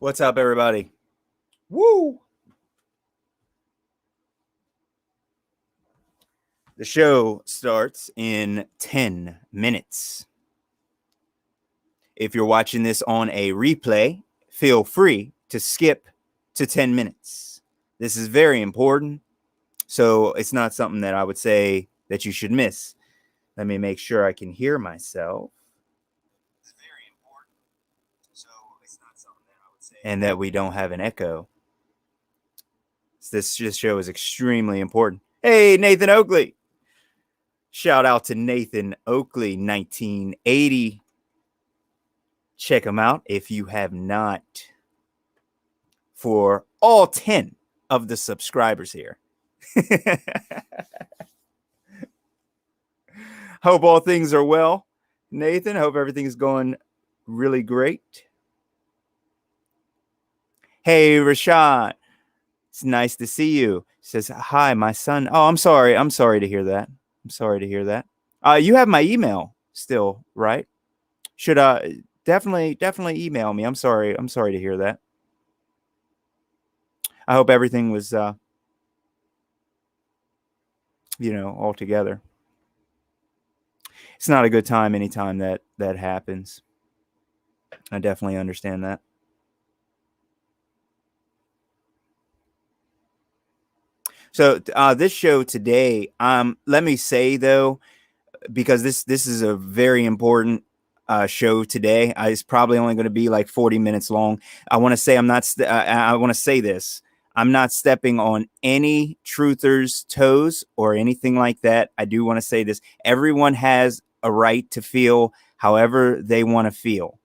What's up, everybody? Woo! The show starts in 10 minutes. If you're watching this on a replay, feel free to skip to 10 minutes. This is very important, so it's not something that I would say that you should miss. Let me make sure I can hear myself. It's very important, so it's not something that I would say. And that we don't have an echo. This show is extremely important. Hey, Nathan Oakley. Shout out to Nathan Oakley, 1980. Check him out if you have not. For all 10 of the subscribers here. Hope all things are well, Nathan. Hope everything's going really great. Hey, Rashad. It's nice to see you. Says, hi, my son. Oh, I'm sorry. I'm sorry to hear that. I'm sorry to hear that. You have my email still, right? Should definitely email me. I'm sorry to hear that. I hope everything was all together. It's not a good time anytime that happens. I definitely understand that. So this show today, let me say though, because this is a very important show today. It's probably only going to be like 40 minutes long. I want to say I want to say this. I'm not stepping on any truthers' toes or anything like that. I do want to say this. Everyone has a right to feel however they want to feel.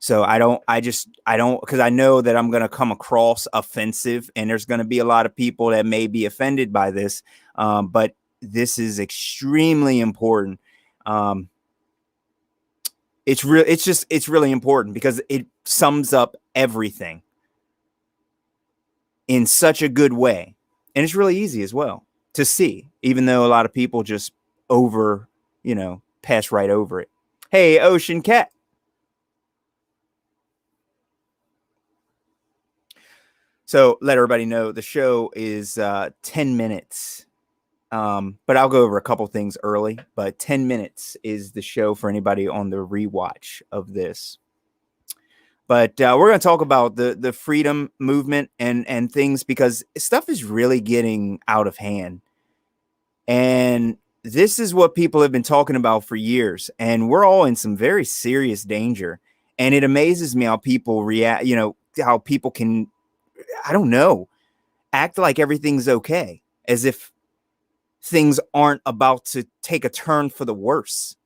So I don't, because I know that I'm going to come across offensive, and there's going to be a lot of people that may be offended by this. But this is extremely important. It's really important because it sums up everything in such a good way. And it's really easy as well to see, even though a lot of people just pass right over it. Hey, Ocean Cat. So let everybody know the show is 10 minutes. But I'll go over a couple things early. But 10 minutes is the show for anybody on the rewatch of this. But we're going to talk about the freedom movement and things, because stuff is really getting out of hand. And this is what people have been talking about for years. And we're all in some very serious danger. And it amazes me how people react, how people can, I don't know, act like everything's okay, as if things aren't about to take a turn for the worse.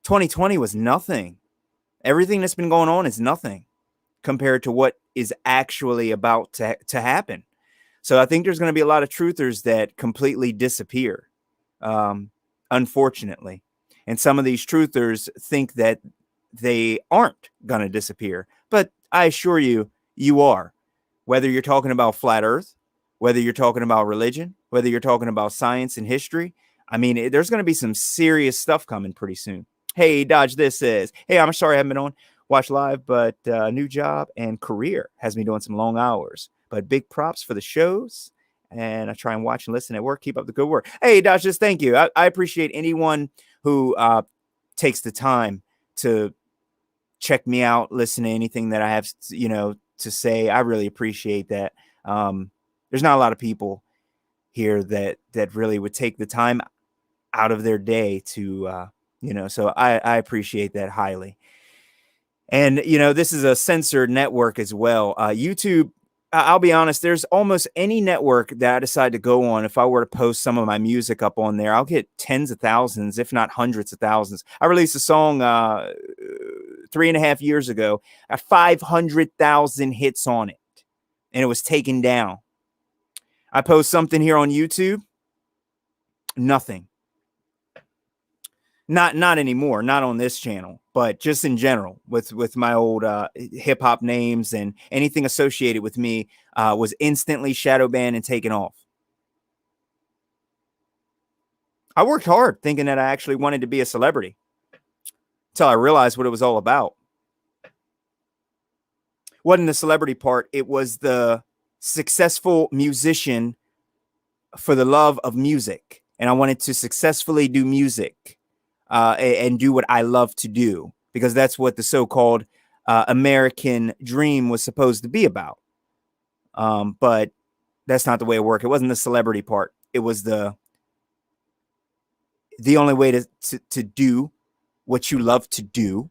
2020 was nothing. Everything that's been going on is nothing compared to what is actually about to happen. So I think there's going to be a lot of truthers that completely disappear, unfortunately. And some of these truthers think that they aren't going to disappear. But I assure you, you are. Whether you're talking about flat earth, whether you're talking about religion, whether you're talking about science and history, I mean, there's going to be some serious stuff coming pretty soon. Hey, Dodge This says, hey, I'm sorry I haven't been on Watch Live, but new job and career has me doing some long hours. But big props for the shows. And I try and watch and listen at work. Keep up the good work. Hey, Dodge This, thank you. I appreciate anyone who takes the time to check me out, listen to anything that I have, to say. I really appreciate that. There's not a lot of people here that really would take the time out of their day to, so I appreciate that highly. And, this is a censored network as well. YouTube, I'll be honest, there's almost any network that I decide to go on. If I were to post some of my music up on there, I'll get tens of thousands, if not hundreds of thousands. I released a song 3.5 years ago, 500,000 hits on it, and it was taken down. I post something here on YouTube, nothing. Not anymore, not on this channel, but just in general with my old hip hop names, and anything associated with me was instantly shadow banned and taken off. I worked hard thinking that I actually wanted to be a celebrity until I realized what it was all about. Wasn't the celebrity part. It was the successful musician for the love of music. And I wanted to successfully do music and do what I love to do, because that's what the so-called American dream was supposed to be about. But that's not the way it worked. It wasn't the celebrity part. It was the only way to do what you love to do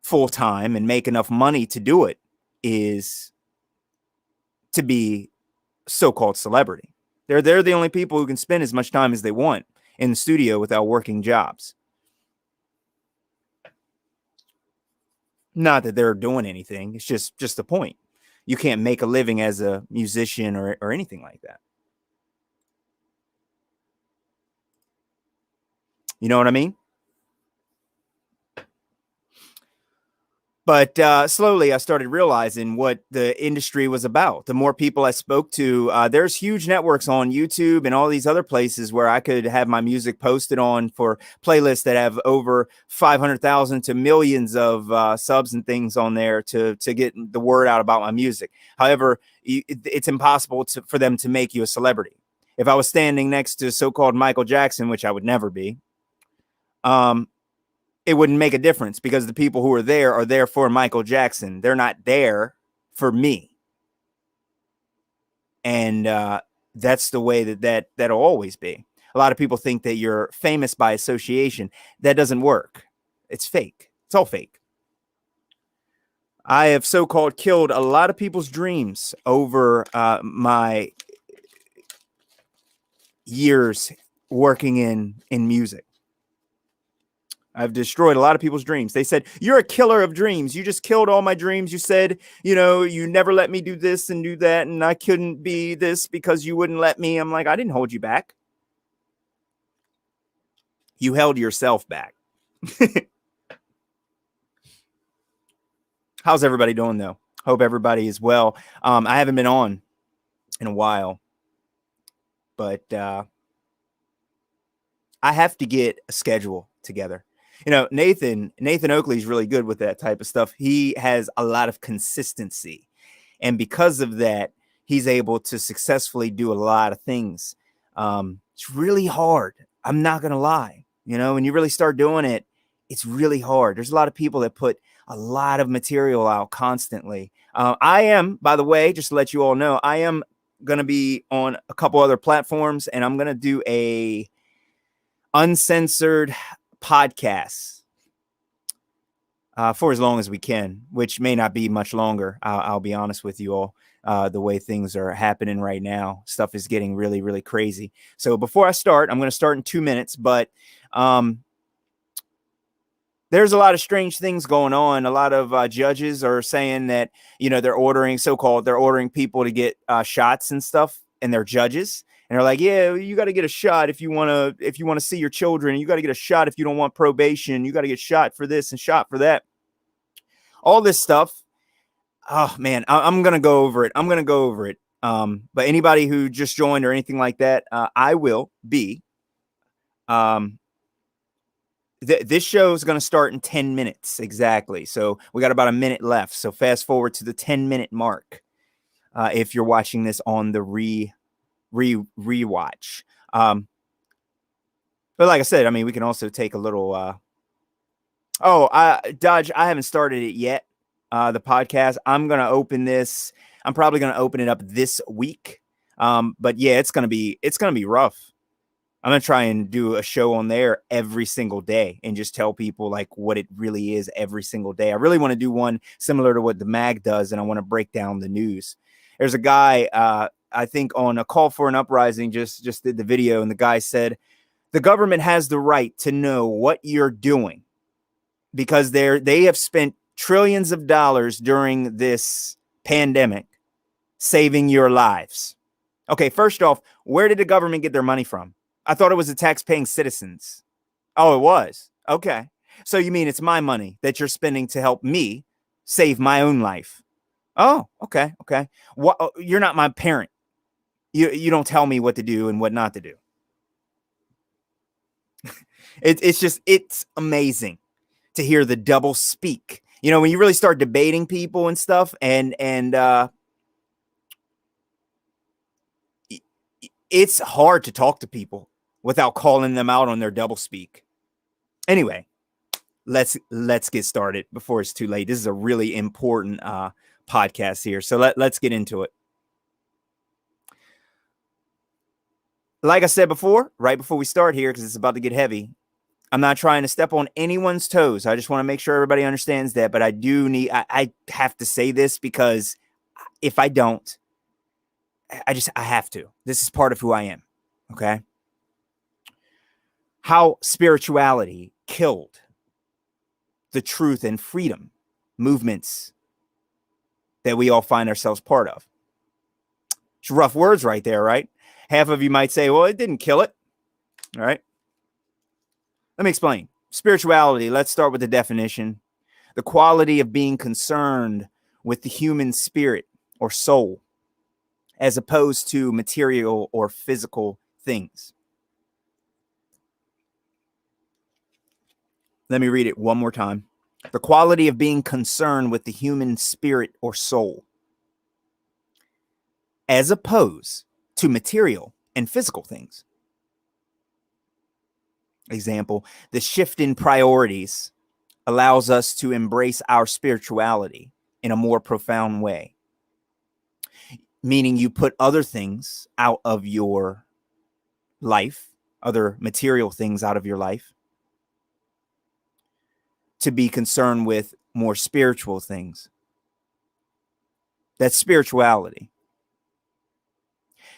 full time and make enough money to do it is to be so-called celebrity. They're the only people who can spend as much time as they want in the studio without working jobs. Not that they're doing anything. It's just the point. You can't make a living as a musician or anything like that. You know what I mean? But slowly I started realizing what the industry was about. The more people I spoke to, there's huge networks on YouTube and all these other places where I could have my music posted on for playlists that have over 500,000 to millions of subs and things on there to get the word out about my music. However, it's impossible for them to make you a celebrity. If I was standing next to so-called Michael Jackson, which I would never be, it wouldn't make a difference, because the people who are there for Michael Jackson. They're not there for me. And that's the way that'll always be. A lot of people think that you're famous by association. That doesn't work. It's fake. It's all fake. I have so-called killed a lot of people's dreams over my years working in music. I've destroyed a lot of people's dreams. They said, "You're a killer of dreams. You just killed all my dreams. You said, you never let me do this and do that, and I couldn't be this because you wouldn't let me." I'm like, I didn't hold you back. You held yourself back. How's everybody doing, though? Hope everybody is well. I haven't been on in a while, but I have to get a schedule together. Nathan Oakley is really good with that type of stuff. He has a lot of consistency. And because of that, he's able to successfully do a lot of things. It's really hard. I'm not going to lie. When you really start doing it, it's really hard. There's a lot of people that put a lot of material out constantly. I am, by the way, just to let you all know, I am going to be on a couple other platforms, and I'm going to do a uncensored podcasts for as long as we can, which may not be much longer. I'll be honest with you all. The way things are happening right now, stuff is getting really, really crazy. So before I start, I'm going to start in 2 minutes, but there's a lot of strange things going on. A lot of judges are saying that, they're ordering people to get shots and stuff, and they're judges. And they're like, yeah, you got to get a shot if you want to see your children. You got to get a shot if you don't want probation. You got to get shot for this and shot for that. All this stuff. Oh, man, I'm going to go over it. But anybody who just joined or anything like that, I will be. This show is going to start in 10 minutes exactly. So we got about a minute left. So fast forward to the 10-minute mark if you're watching this on the rewatch. But like I said, we can also take a little Dodge, I haven't started it yet. The podcast, I'm probably gonna open it up this week. But yeah, it's gonna be rough. I'm gonna try and do a show on there every single day and just tell people like what it really is every single day. I really want to do one similar to what the mag does, and I want to break down the news. There's a guy I think on A Call for an Uprising just did the video, and the guy said the government has the right to know what you're doing because they have spent trillions of dollars during this pandemic saving your lives. Okay, first off, where did the government get their money from? I thought it was the tax-paying citizens. Oh, it was. Okay. So you mean it's my money that you're spending to help me save my own life? Oh, okay. What? You're not my parent. You don't tell me what to do and what not to do. It's amazing to hear the double speak. You know, when you really start debating people and stuff, and it's hard to talk to people without calling them out on their doublespeak. Anyway, let's get started before it's too late. This is a really important podcast here, so let's get into it. Like I said before, right before we start here, because it's about to get heavy, I'm not trying to step on anyone's toes. I just want to make sure everybody understands that. But I have to say this, because if I don't, I have to. This is part of who I am. Okay. How spirituality killed the truth and freedom movements that we all find ourselves part of. It's rough words right there, right? Half of you might say, well, it didn't kill it. All right. Let me explain. Spirituality, let's start with the definition. The quality of being concerned with the human spirit or soul, as opposed to material or physical things. Let me read it one more time. The quality of being concerned with the human spirit or soul, as opposed to material and physical things. Example, the shift in priorities allows us to embrace our spirituality in a more profound way. Meaning you put other things out of your life, other material things out of your life, to be concerned with more spiritual things. That's spirituality.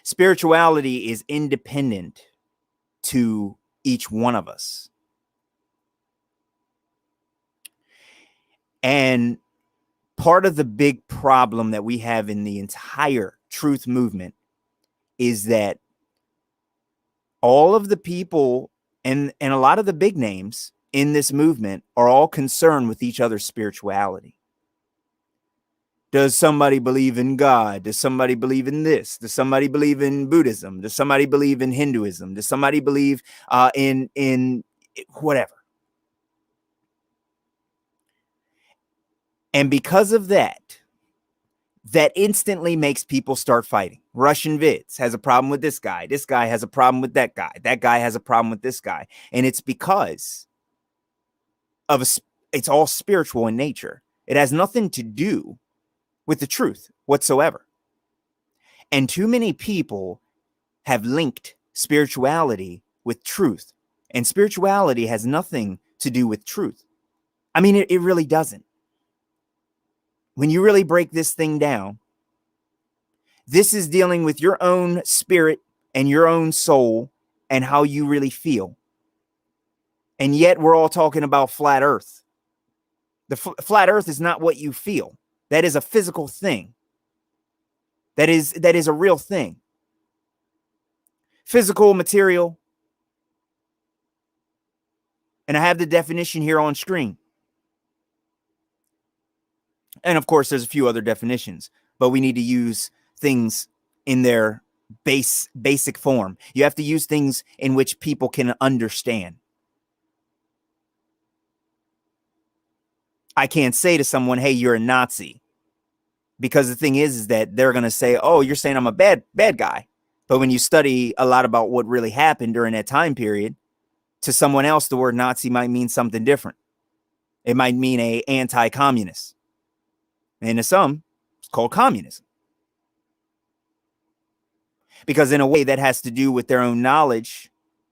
Spirituality is independent to each one of us. And part of the big problem that we have in the entire truth movement is that all of the people and a lot of the big names in this movement are all concerned with each other's spirituality. Does somebody believe in God? Does somebody believe in this? Does somebody believe in Buddhism? Does somebody believe in Hinduism? Does somebody believe in whatever? And because of that, that instantly makes people start fighting. Russian Vids has a problem with this guy. This guy has a problem with that guy. That guy has a problem with this guy. And it's because of it's all spiritual in nature. It has nothing to do with the truth whatsoever. And too many people have linked spirituality with truth. And spirituality has nothing to do with truth. I mean, it really doesn't. When you really break this thing down, this is dealing with your own spirit and your own soul and how you really feel. And yet we're all talking about flat earth. The flat earth is not what you feel. That is a physical thing. That is a real thing. Physical, material. And I have the definition here on screen. And of course, there's a few other definitions, but we need to use things in their basic form. You have to use things in which people can understand. I can't say to someone, hey, you're a Nazi. Because the thing is that they're going to say, oh, you're saying I'm a bad guy. But when you study a lot about what really happened during that time period, to someone else, the word Nazi might mean something different. It might mean a anti-communist. And to some, it's called communism. Because in a way that has to do with their own knowledge,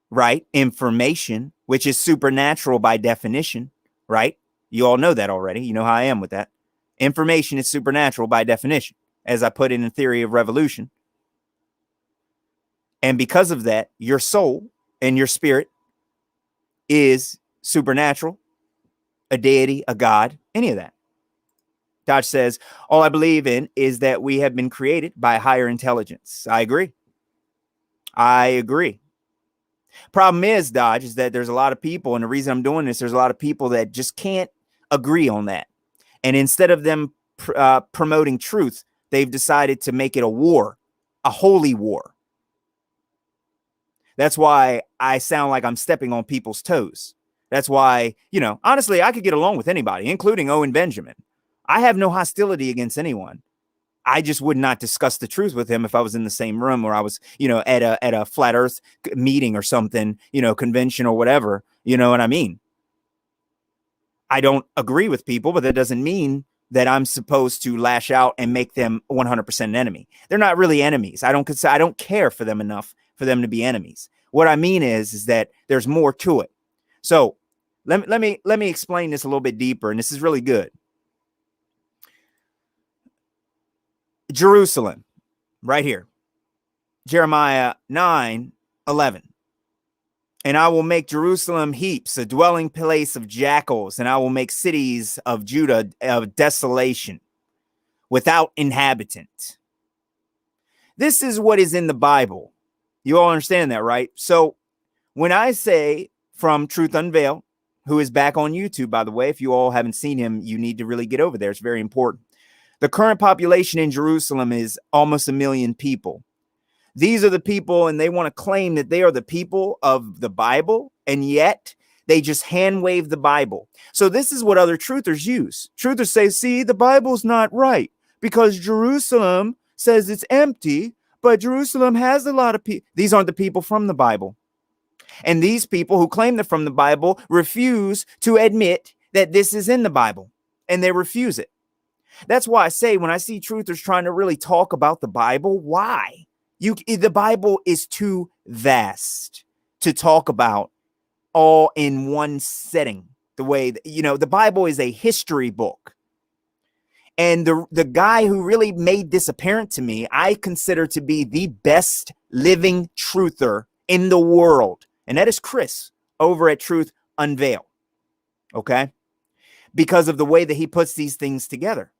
right? Information, which is supernatural by definition, right? You all know that already. You know how I am with that. Information is supernatural by definition, as I put in the theory of revolution. And because of that, your soul and your spirit is supernatural, a deity, a god, any of that. Dodge says, all I believe in is that we have been created by higher intelligence. I agree. Problem is, Dodge, is that there's a lot of people, and the reason I'm doing this, there's a lot of people that just can't agree on that. And instead of them promoting truth, they've decided to make it a war, a holy war. That's why I sound like I'm stepping on people's toes. That's why, honestly, I could get along with anybody, including Owen Benjamin. I have no hostility against anyone. I just would not discuss the truth with him if I was in the same room, or I was, at a flat earth meeting or something, convention or whatever. You know what I mean? I don't agree with people, but that doesn't mean that I'm supposed to lash out and make them 100% an enemy. They're not really enemies. I don't care for them enough for them to be enemies. What I mean is that there's more to it. So let me explain this a little bit deeper, and this is really good. Jerusalem, right here, Jeremiah 9:11. And I will make Jerusalem heaps, a dwelling place of jackals, and I will make cities of Judah of desolation, without inhabitant. This is what is in the Bible. You all understand that, right? So when I say from Truth Unveiled, who is back on YouTube, by the way, if you all haven't seen him, you need to really get over there. It's very important. The current population in Jerusalem is almost 1 million people. These are the people, and they want to claim that they are the people of the Bible, and yet they just hand wave the Bible. So this is what other truthers use. Truthers say, see, the Bible's not right because Jerusalem says it's empty, but Jerusalem has a lot of people. These aren't the people from the Bible. And these people who claim they're from the Bible refuse to admit that this is in the Bible, and they refuse it. That's why I say when I see truthers trying to really talk about the Bible, why? The Bible is too vast to talk about all in one setting. The way that, the Bible is a history book. And the guy who really made this apparent to me, I consider to be the best living truther in the world. And that is Chris over at Truth Unveiled. Okay? Because of the way that he puts these things together.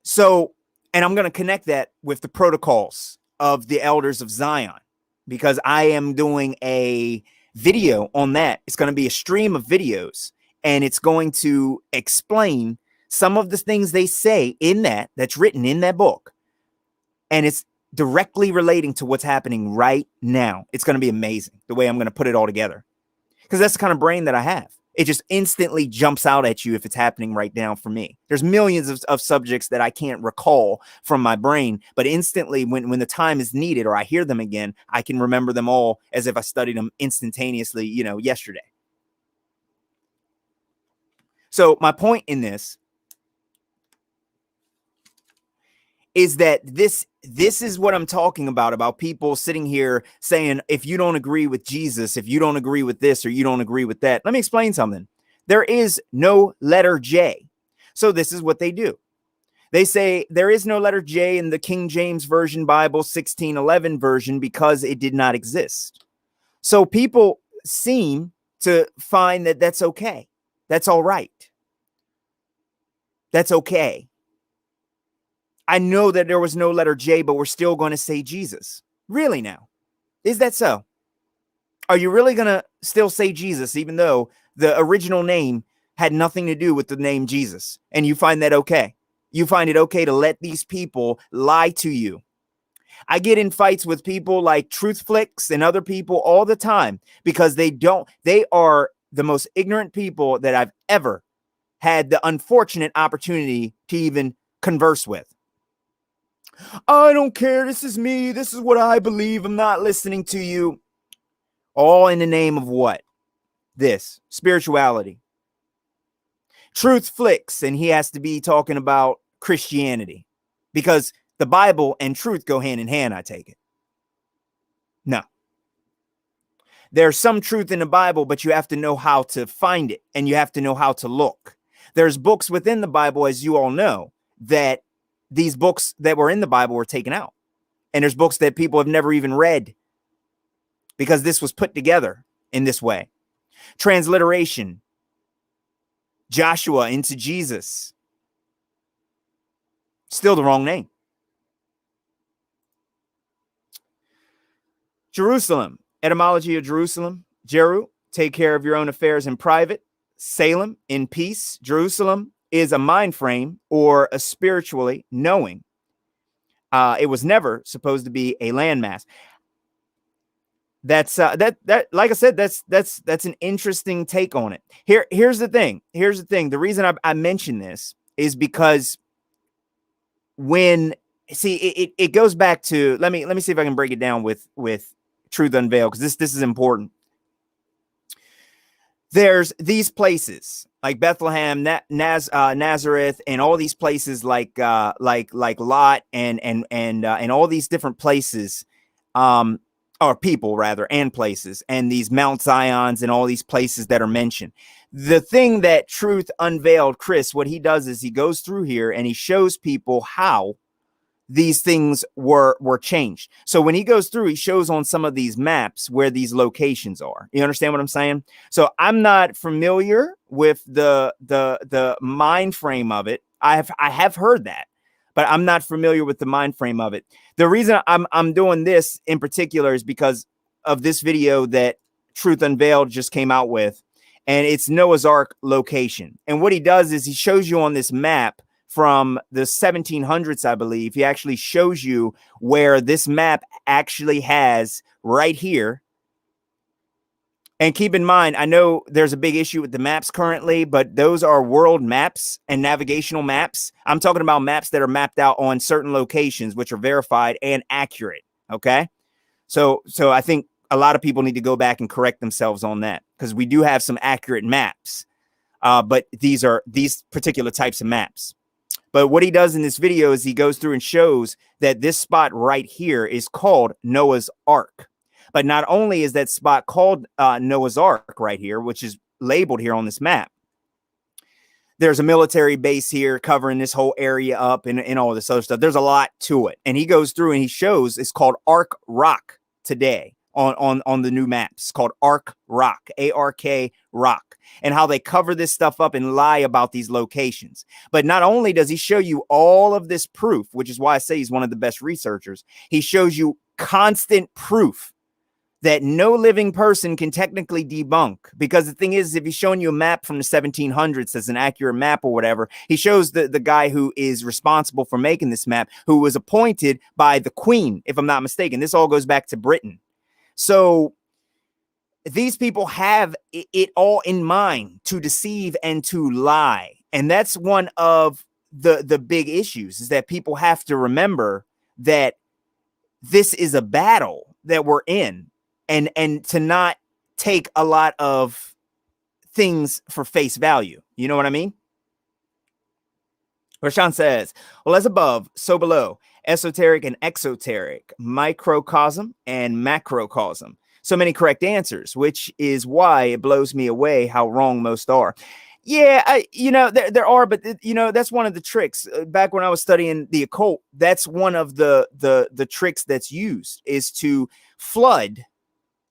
So, and I'm going to connect that with the protocols of the elders of Zion, because I am doing a video on that. It's going to be a stream of videos, and it's going to explain some of the things they say in that's written in that book. And it's directly relating to what's happening right now. It's going to be amazing the way I'm going to put it all together, because that's the kind of brain that I have. It just instantly jumps out at you if it's happening right now for me. There's millions of subjects that I can't recall from my brain, but instantly when the time is needed or I hear them again, I can remember them all as if I studied them instantaneously, yesterday. So my point in this is that this is what I'm talking about people sitting here saying, if you don't agree with Jesus, if you don't agree with this, or you don't agree with that, let me explain something. There is no letter J. So this is what they do. They say there is no letter J in the King James Version Bible 1611 version because it did not exist. So people seem to find that that's okay. That's all right. That's okay. I know that there was no letter J, but we're still going to say Jesus. Really now? Is that so? Are you really going to still say Jesus, even though the original name had nothing to do with the name Jesus? And you find that okay? You find it okay to let these people lie to you? I get in fights with people like Truthflix and other people all the time because they are the most ignorant people that I've ever had the unfortunate opportunity to even converse with. I don't care. This is me. This is what I believe. I'm not listening to you. All in the name of what? This spirituality. Truthflix, and he has to be talking about Christianity because the Bible and truth go hand in hand, I take it. No. There's some truth in the Bible, but you have to know how to find it, and you have to know how to look. There's books within the Bible, as you all know, that these books that were in the Bible were taken out. And there's books that people have never even read because this was put together in this way. Transliteration. Joshua into Jesus. Still the wrong name. Jerusalem. Etymology of Jerusalem. Jeru. Take care of your own affairs in private. Salem. In peace. Jerusalem is a mind frame or a spiritually knowing. It was never supposed to be a landmass. That's like I said, that's an interesting take on it. Here's the thing. The reason I mention this is because when it goes back to, let me see if I can break it down with Truth Unveiled, because this is important. There's these places like Bethlehem, Nazareth, and all these places like Lot and all these different places, or people rather, and places, and these Mount Zions and all these places that are mentioned. The thing that Truth Unveiled, Chris, what he does is he goes through here and he shows people how these things were changed. So when he goes through, he shows on some of these maps where these locations are. You understand what I'm saying? So I'm not familiar with the mind frame of it. I have heard that, but I'm not familiar with the mind frame of it. The reason I'm doing this in particular is because of this video that Truth Unveiled just came out with, and it's Noah's Ark location. And what he does is he shows you on this map from the 1700s, I believe. He actually shows you where this map actually has right here. And keep in mind, I know there's a big issue with the maps currently, but those are world maps and navigational maps. I'm talking about maps that are mapped out on certain locations, which are verified and accurate. Okay. So I think a lot of people need to go back and correct themselves on that, because we do have some accurate maps. But these particular types of maps. But what he does in this video is he goes through and shows that this spot right here is called Noah's Ark. But not only is that spot called Noah's Ark right here, which is labeled here on this map, there's a military base here covering this whole area up and all this other stuff. There's a lot to it. And he goes through and he shows it's called Ark Rock today on the new maps. It's called Ark Rock, ARK Rock, and how they cover this stuff up and lie about these locations. But not only does he show you all of this proof, which is why I say he's one of the best researchers, he shows you constant proof that no living person can technically debunk. Because the thing is, if he's showing you a map from the 1700s that's an accurate map or whatever, he shows the guy who is responsible for making this map, who was appointed by the Queen, if I'm not mistaken. This all goes back to Britain. So these people have it all in mind to deceive and to lie. And that's one of the big issues, is that people have to remember that this is a battle that we're in, and to not take a lot of things for face value. You know what I mean? Rashawn says, well, as above, so below. Esoteric and exoteric, microcosm and macrocosm. So many correct answers, which is why it blows me away how wrong most are. Yeah, there are, but that's one of the tricks. Back when I was studying the occult, that's one of the tricks that's used, is to flood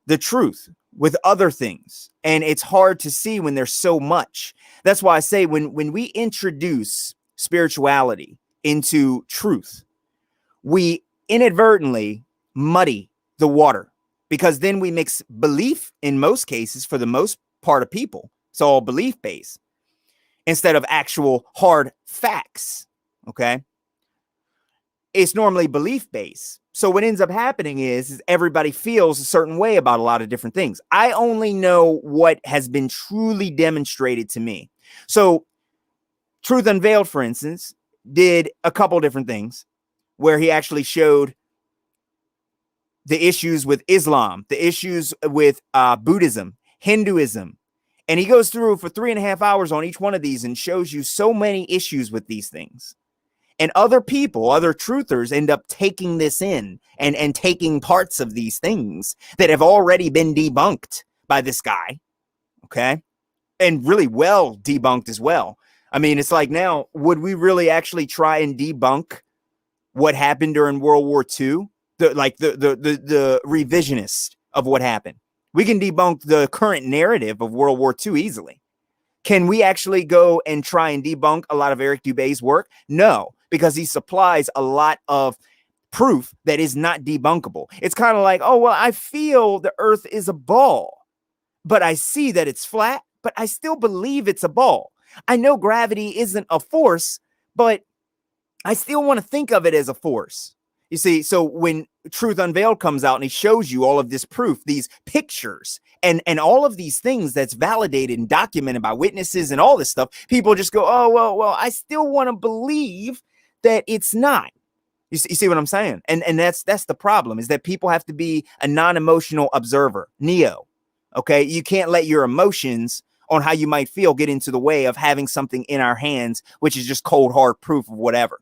the truth with other things. And it's hard to see when there's so much. That's why I say when we introduce spirituality into truth, we inadvertently muddy the water, because then we mix belief, in most cases, for the most part of people. It's all belief based instead of actual hard facts. Okay. It's normally belief based. So what ends up happening is everybody feels a certain way about a lot of different things. I only know what has been truly demonstrated to me. So Truth Unveiled, for instance, did a couple different things where he actually showed the issues with Islam, the issues with Buddhism, Hinduism. And he goes through for 3.5 hours on each one of these and shows you so many issues with these things. And other people, other truthers, end up taking this in and taking parts of these things that have already been debunked by this guy. Okay. And really well debunked as well. I mean, it's like, now, would we really actually try and debunk what happened during World War II? The revisionist of what happened. We can debunk the current narrative of World War II easily. Can we actually go and try and debunk a lot of Eric Dubé's work? No, because he supplies a lot of proof that is not debunkable. It's kind of like, oh, well, I feel the earth is a ball, but I see that it's flat, but I still believe it's a ball. I know gravity isn't a force, but I still want to think of it as a force. You see, so when Truth Unveiled comes out and he shows you all of this proof, these pictures, and all of these things that's validated and documented by witnesses and all this stuff, people just go, oh, well, I still want to believe that it's not. You see what I'm saying? And that's the problem, is that people have to be a non-emotional observer, Neo. Okay, you can't let your emotions on how you might feel get into the way of having something in our hands, which is just cold hard proof of whatever.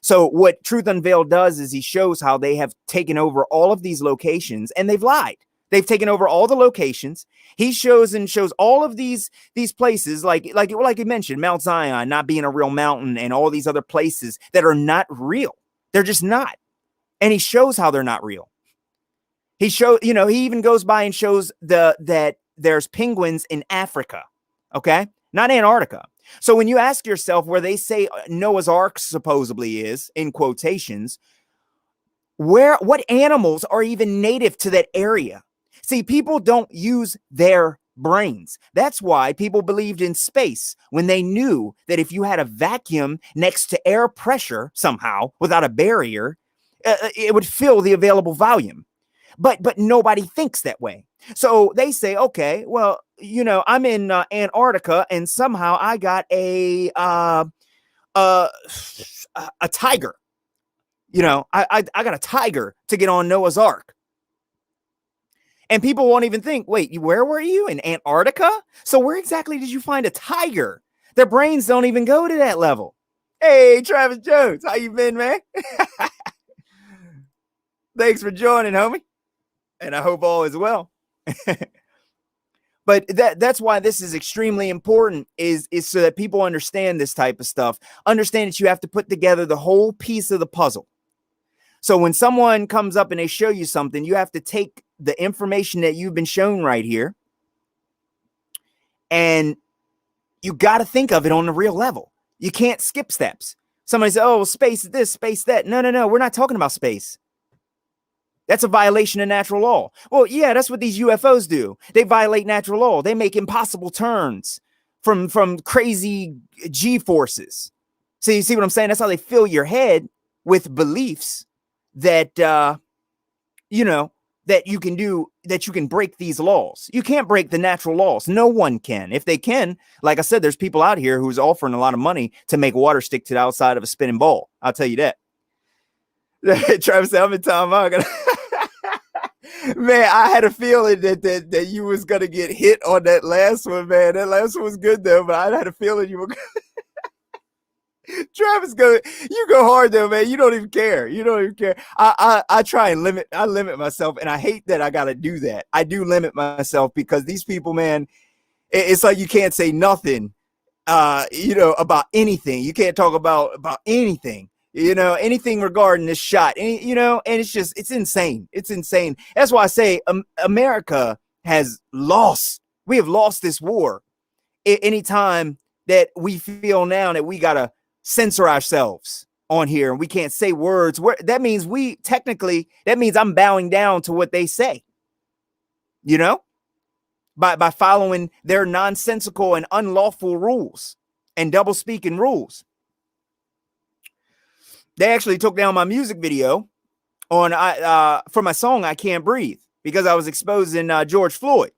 So what Truth Unveiled does is he shows how they have taken over all of these locations, and they've lied. They've taken over all the locations. He shows all of these places, like you mentioned, Mount Zion not being a real mountain, and all these other places that are not real. They're just not. And he shows how they're not real. He even goes by and shows that there's penguins in Africa, okay? Not Antarctica. So when you ask yourself where they say Noah's Ark supposedly is, in quotations, what animals are even native to that area? See, people don't use their brains. That's why people believed in space, when they knew that if you had a vacuum next to air pressure somehow without a barrier, it would fill the available volume. But nobody thinks that way. So they say, okay, well, I'm in Antarctica, and somehow I got a tiger. I got a tiger to get on Noah's Ark. And people won't even think, wait, where were you? In Antarctica? So where exactly did you find a tiger? Their brains don't even go to that level. Hey, Travis Jones, how you been, man? Thanks for joining, homie. And I hope all is well. But that's why this is extremely important, is so that people understand this type of stuff. Understand that you have to put together the whole piece of the puzzle. So when someone comes up and they show you something, you have to take the information that you've been shown right here, and you got to think of it on the real level. You can't skip steps. Somebody says, oh, space this, space that. No. We're not talking about space. That's a violation of natural law. Well, yeah, that's what these UFOs do. They violate natural law. They make impossible turns from crazy G forces. So you see what I'm saying? That's how they fill your head with beliefs that, that you can break these laws. You can't break the natural laws. No one can. If they can, like I said, there's people out here who's offering a lot of money to make water stick to the outside of a spinning ball. I'll tell you that. Travis said, I'm in time out. Man, I had a feeling that you was gonna get hit on that last one, man. That last one was good though, but I had a feeling you were Travis, you go hard though, man. You don't even care. I try and limit myself, and I hate that I gotta do that. I do limit myself because these people, man, it's like you can't say nothing about anything. You can't talk about anything. Anything regarding this shot, and it's insane. It's insane. That's why I say America has lost. We have lost this war. Anytime that we feel now that we got to censor ourselves on here and we can't say words, that means I'm bowing down to what they say, by following their nonsensical and unlawful rules and double speaking rules. They actually took down my music video for my song "I Can't Breathe" because I was exposing George Floyd,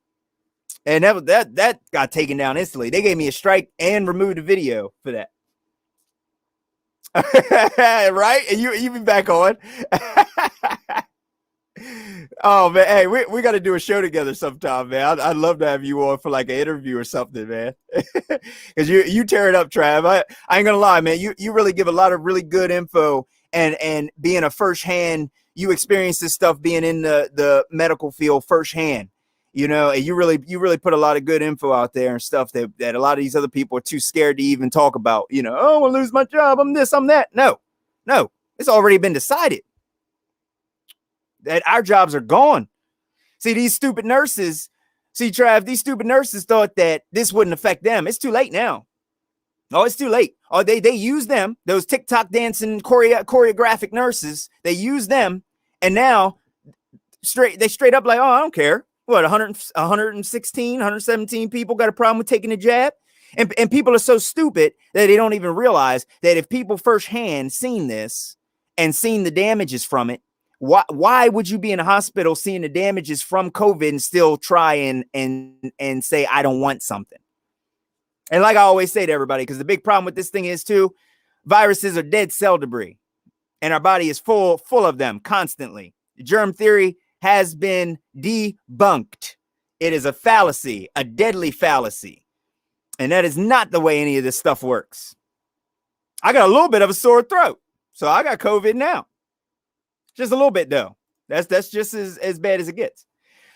and that got taken down instantly. They gave me a strike and removed the video for that. Right? And you be back on. Oh man, hey, we got to do a show together sometime, man. I'd love to have you on for like an interview or something, man. Because you tear it up, Trav. I ain't gonna lie, man. You really give a lot of really good info, and being a firsthand, you experience this stuff being in the medical field firsthand. And you really put a lot of good info out there and stuff that a lot of these other people are too scared to even talk about. Oh, I'm gonna lose my job. I'm this, I'm that. No, it's already been decided that our jobs are gone. See, these stupid nurses, Trav, these stupid nurses thought that this wouldn't affect them. It's too late now. Oh, it's too late. Oh, they use them, those TikTok dancing choreographic nurses. They use them, and now they straight up like, oh, I don't care. What, 116, 117 people got a problem with taking a jab? And people are so stupid that they don't even realize that if people firsthand seen this and seen the damages from it, Why would you be in a hospital seeing the damages from COVID and still try and say, I don't want something? And like I always say to everybody, because the big problem with this thing is too, viruses are dead cell debris, and our body is full of them constantly. Germ theory has been debunked. It is a fallacy, a deadly fallacy. And that is not the way any of this stuff works. I got a little bit of a sore throat, so I got COVID now. Just a little bit, though. That's just as bad as it gets.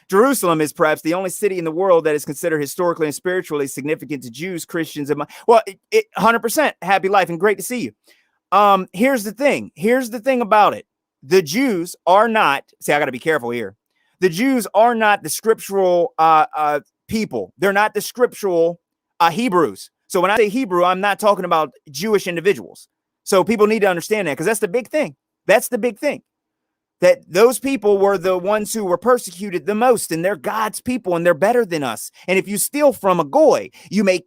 Jerusalem is perhaps the only city in the world that is considered historically and spiritually significant to Jews, Christians, and 100% happy life and great to see you. Here's the thing. Here's the thing about it. The Jews are not, see, I got to be careful here. The Jews are not the scriptural people. They're not the scriptural Hebrews. So when I say Hebrew, I'm not talking about Jewish individuals. So people need to understand that, because that's the big thing. That's the big thing. That those people were the ones who were persecuted the most, and they're God's people, and they're better than us. And if you steal from a goy, you make,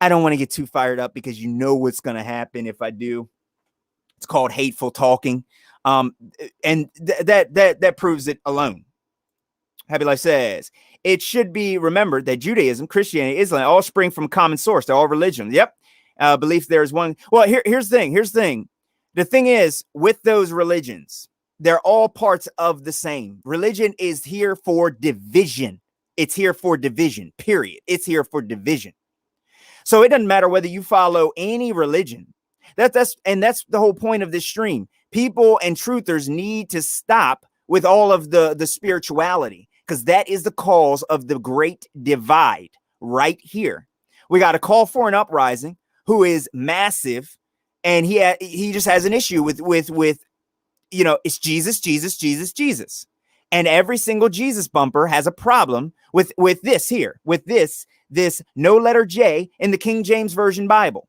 I don't want to get too fired up because you know what's going to happen if I do. It's called hateful talking. And that proves it alone. Happy Life says, it should be remembered that Judaism, Christianity, Islam all spring from common source. They're all religion. Yep. Belief there is one. Well, here's the thing. Here's the thing. The thing is, with those religions, they're all parts of the same. Religion is here for division. It's here for division, period. It's here for division. So it doesn't matter whether you follow any religion. That's the whole point of this stream. People and truthers need to stop with all of the spirituality, because that is the cause of the great divide right here. We got a call for an uprising who is massive, and he just has an issue with it's Jesus, Jesus, Jesus, Jesus. And every single Jesus bumper has a problem with this here, with this no letter J in the King James Version Bible.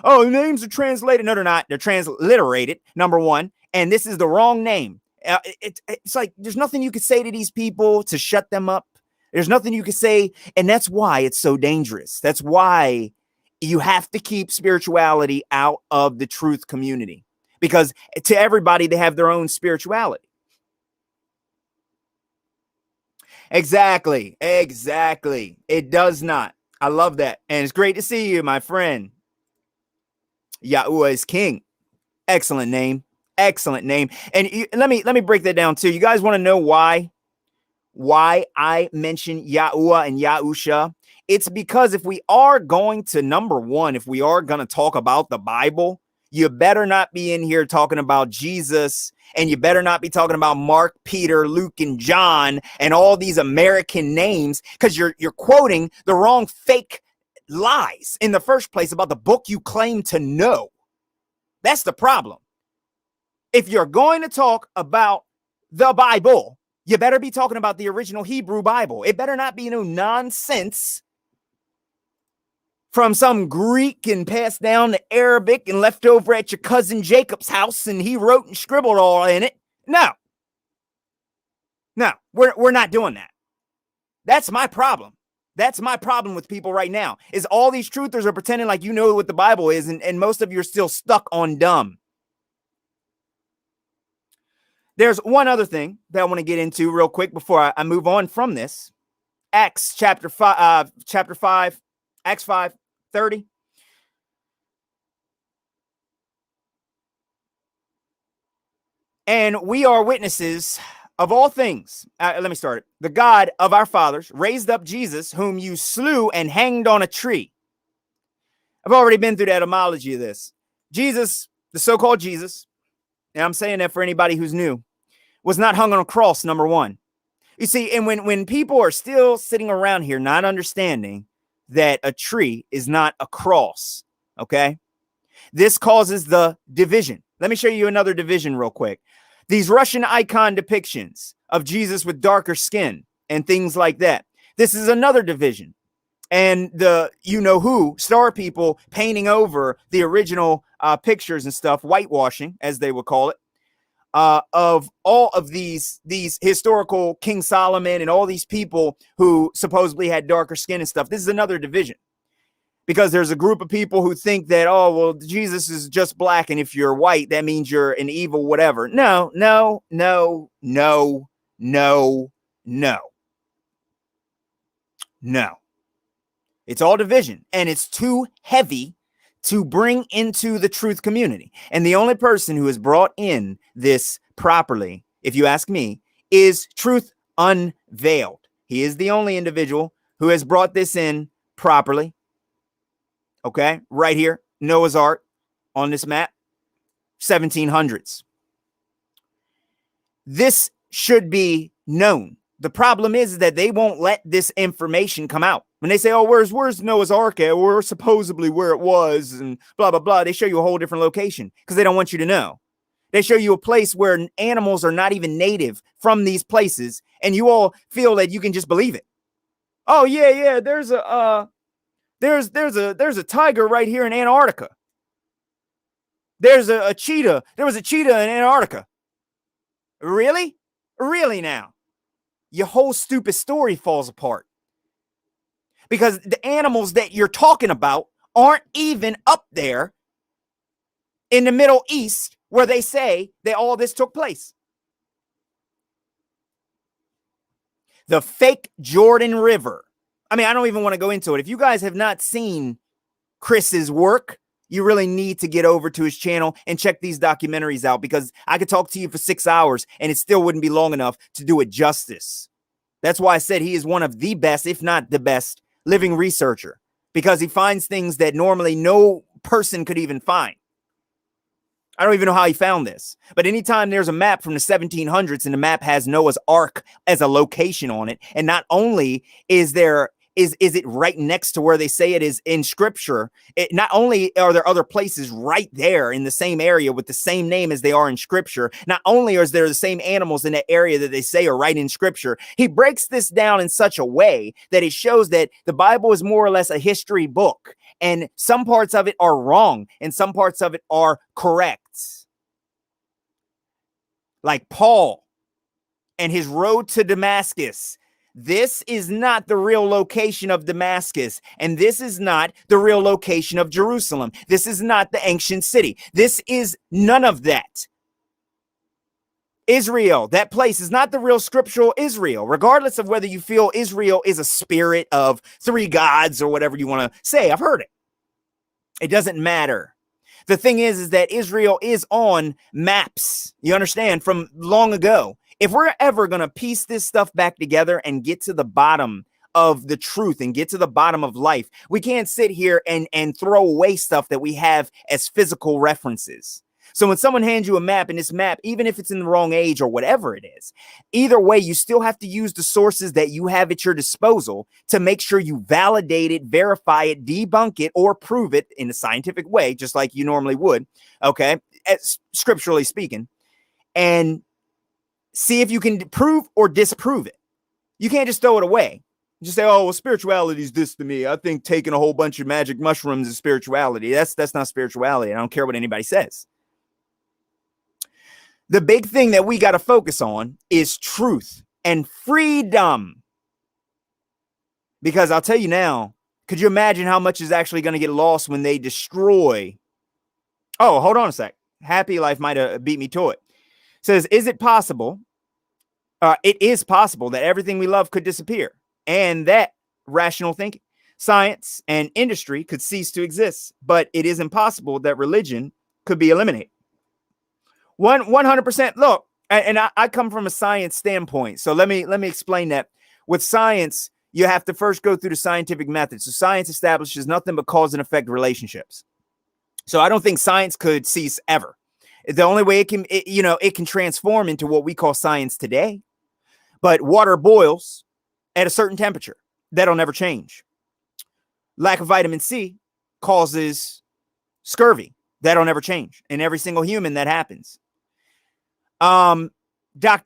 Oh, the names are translated. No, they're not. They're transliterated, number one. And this is the wrong name. It's like there's nothing you could say to these people to shut them up. There's nothing you could say. And that's why it's so dangerous. That's why you have to keep spirituality out of the truth community, because to everybody, they have their own spirituality. Exactly. It does not. I love that. And it's great to see you, my friend. Yahuwah is king. Excellent name. Excellent name. And let me break that down too. You guys want to know why I mention Yahuwah and Yahusha? It's because if we are going to, number one, if we are going to talk about the Bible, you better not be in here talking about Jesus, and you better not be talking about Mark, Peter, Luke, and John, and all these American names, because you're quoting the wrong fake lies in the first place about the book you claim to know. That's the problem. If you're going to talk about the Bible, you better be talking about the original Hebrew Bible. It better not be no nonsense from some Greek and passed down to Arabic and left over at your cousin Jacob's house and he wrote and scribbled all in it. No, we're not doing that. That's my problem. That's my problem with people right now, is all these truthers are pretending like you know what the Bible is, and most of you are still stuck on dumb. There's one other thing that I want to get into real quick before I move on from this. Acts chapter 5, Acts 5:30. And we are witnesses of all things. Let me start it. The God of our fathers raised up Jesus, whom you slew and hanged on a tree. I've already been through the etymology of this. Jesus, the so-called Jesus, and I'm saying that for anybody who's new, was not hung on a cross, number one. You see, and when people are still sitting around here not understanding that a tree is not a cross, okay? This causes the division. Let me show you another division real quick. These Russian icon depictions of Jesus with darker skin and things like that. This is another division. And the you-know-who star people painting over the original pictures and stuff, whitewashing, as they would call it, of all of these historical King Solomon and all these people who supposedly had darker skin and stuff. This is another division. because there's a group of people who think that, oh, well, Jesus is just black, and if you're white, that means you're an evil whatever. No, no, no, no, no, no, no. It's all division, and it's too heavy to bring into the truth community. And the only person who has brought in this properly, if you ask me, is Truth Unveiled. He is the only individual who has brought this in properly. Okay, right here, Noah's Ark on this map, 1700s. This should be known. The problem is that they won't let this information come out. When they say, oh, where's Noah's Ark at? We're supposedly where it was and blah, blah, blah. They show you a whole different location because they don't want you to know. They show you a place where animals are not even native from these places, and you all feel that you can just believe it. Oh, yeah, there's a tiger right here in Antarctica. There's a cheetah. There was a cheetah in Antarctica. Really? Really now? Your whole stupid story falls apart. Because the animals that you're talking about aren't even up there in the Middle East where they say that all this took place. The fake Jordan River. I mean, I don't even want to go into it. If you guys have not seen Chris's work, you really need to get over to his channel and check these documentaries out, because I could talk to you for 6 hours and it still wouldn't be long enough to do it justice. That's why I said he is one of the best, if not the best, living researcher, because he finds things that normally no person could even find. I don't even know how he found this, but anytime there's a map from the 1700s and the map has Noah's Ark as a location on it, and not only is it right next to where they say it is in scripture, not only are there other places right there in the same area with the same name as they are in scripture, not only are there the same animals in that area that they say are right in scripture, he breaks this down in such a way that it shows that the Bible is more or less a history book, and some parts of it are wrong and some parts of it are correct. Like Paul and his road to Damascus. This is not the real location of Damascus, and this is not the real location of Jerusalem. This is not the ancient city. This is none of that. Israel, that place, is not the real scriptural Israel, regardless of whether you feel Israel is a spirit of three gods or whatever you want to say. I've heard it. It doesn't matter. The thing is that Israel is on maps, you understand, from long ago. If we're ever going to piece this stuff back together and get to the bottom of the truth and get to the bottom of life, we can't sit here and throw away stuff that we have as physical references. So when someone hands you a map, and this map, even if it's in the wrong age or whatever it is, either way, you still have to use the sources that you have at your disposal to make sure you validate it, verify it, debunk it, or prove it in a scientific way, just like you normally would, okay, scripturally speaking, and see if you can prove or disprove it. You can't just throw it away. Just say, oh, well, spirituality is this to me. I think taking a whole bunch of magic mushrooms is spirituality. That's not spirituality. I don't care what anybody says. The big thing that we got to focus on is truth and freedom. Because I'll tell you now, could you imagine how much is actually going to get lost when they destroy? Oh, hold on a sec. Happy Life might have beat me to it. Says, is it possible? It is possible that everything we love could disappear, and that rational thinking, science, and industry could cease to exist. But it is impossible that religion could be eliminated. 100%. Look, and I come from a science standpoint, so let me explain that. With science, you have to first go through the scientific method. So science establishes nothing but cause and effect relationships. So I don't think science could cease ever. The only way it can transform into what we call science today. But water boils at a certain temperature. That'll never change. Lack of vitamin C causes scurvy. That'll never change. In every single human, that happens. Dr.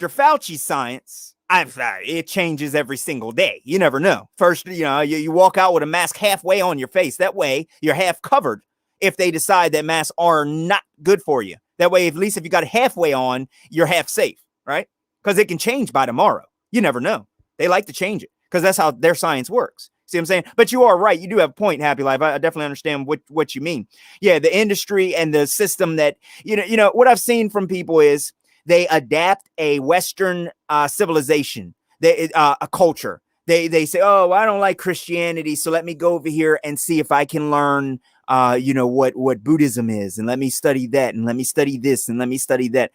Fauci's science, it changes every single day. You never know. First, you walk out with a mask halfway on your face. That way, you're half covered if they decide that masks are not good for you. That way, at least if you got it halfway on, you're half safe, right? Because it can change by tomorrow. You never know. They like to change it because that's how their science works. See what I'm saying? But you are right. You do have a point, Happy Life. I definitely understand what you mean. Yeah, the industry and the system that, what I've seen from people is they adapt a Western civilization, a culture. They say, oh, I don't like Christianity, so let me go over here and see if I can learn, what Buddhism is, and let me study that, and let me study this, and let me study that.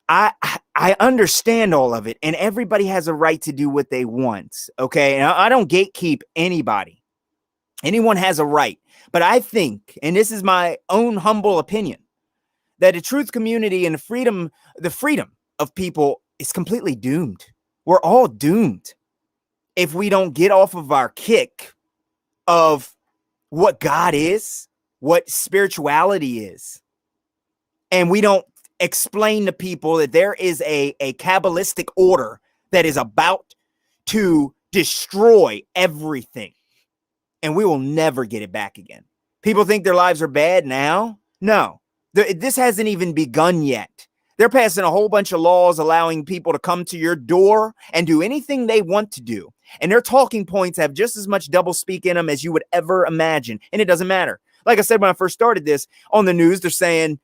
I understand all of it, and everybody has a right to do what they want. Okay. And I don't gatekeep anybody. Anyone has a right. But I think, and this is my own humble opinion, that the truth community and the freedom of people is completely doomed. We're all doomed if we don't get off of our kick of what God is, what spirituality is, and we don't explain to people that there is a Kabbalistic order that is about to destroy everything, and we will never get it back again. People think their lives are bad now. No, this hasn't even begun yet. They're passing a whole bunch of laws allowing people to come to your door and do anything they want to do. And their talking points have just as much double speak in them as you would ever imagine. And it doesn't matter. Like I said, when I first started this on the news, they're saying,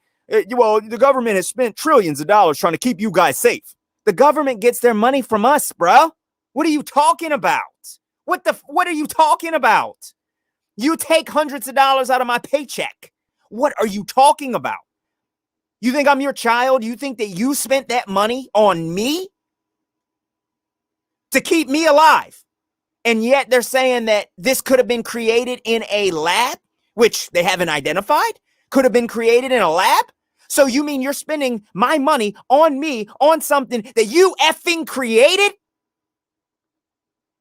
well, the government has spent trillions of dollars trying to keep you guys safe. The government gets their money from us, bro. What are you talking about? What are you talking about? You take hundreds of dollars out of my paycheck. What are you talking about? You think I'm your child? You think that you spent that money on me to keep me alive? And yet they're saying that this could have been created in a lab, which they haven't identified, could have been created in a lab. So you mean you're spending my money on me, on something that you effing created?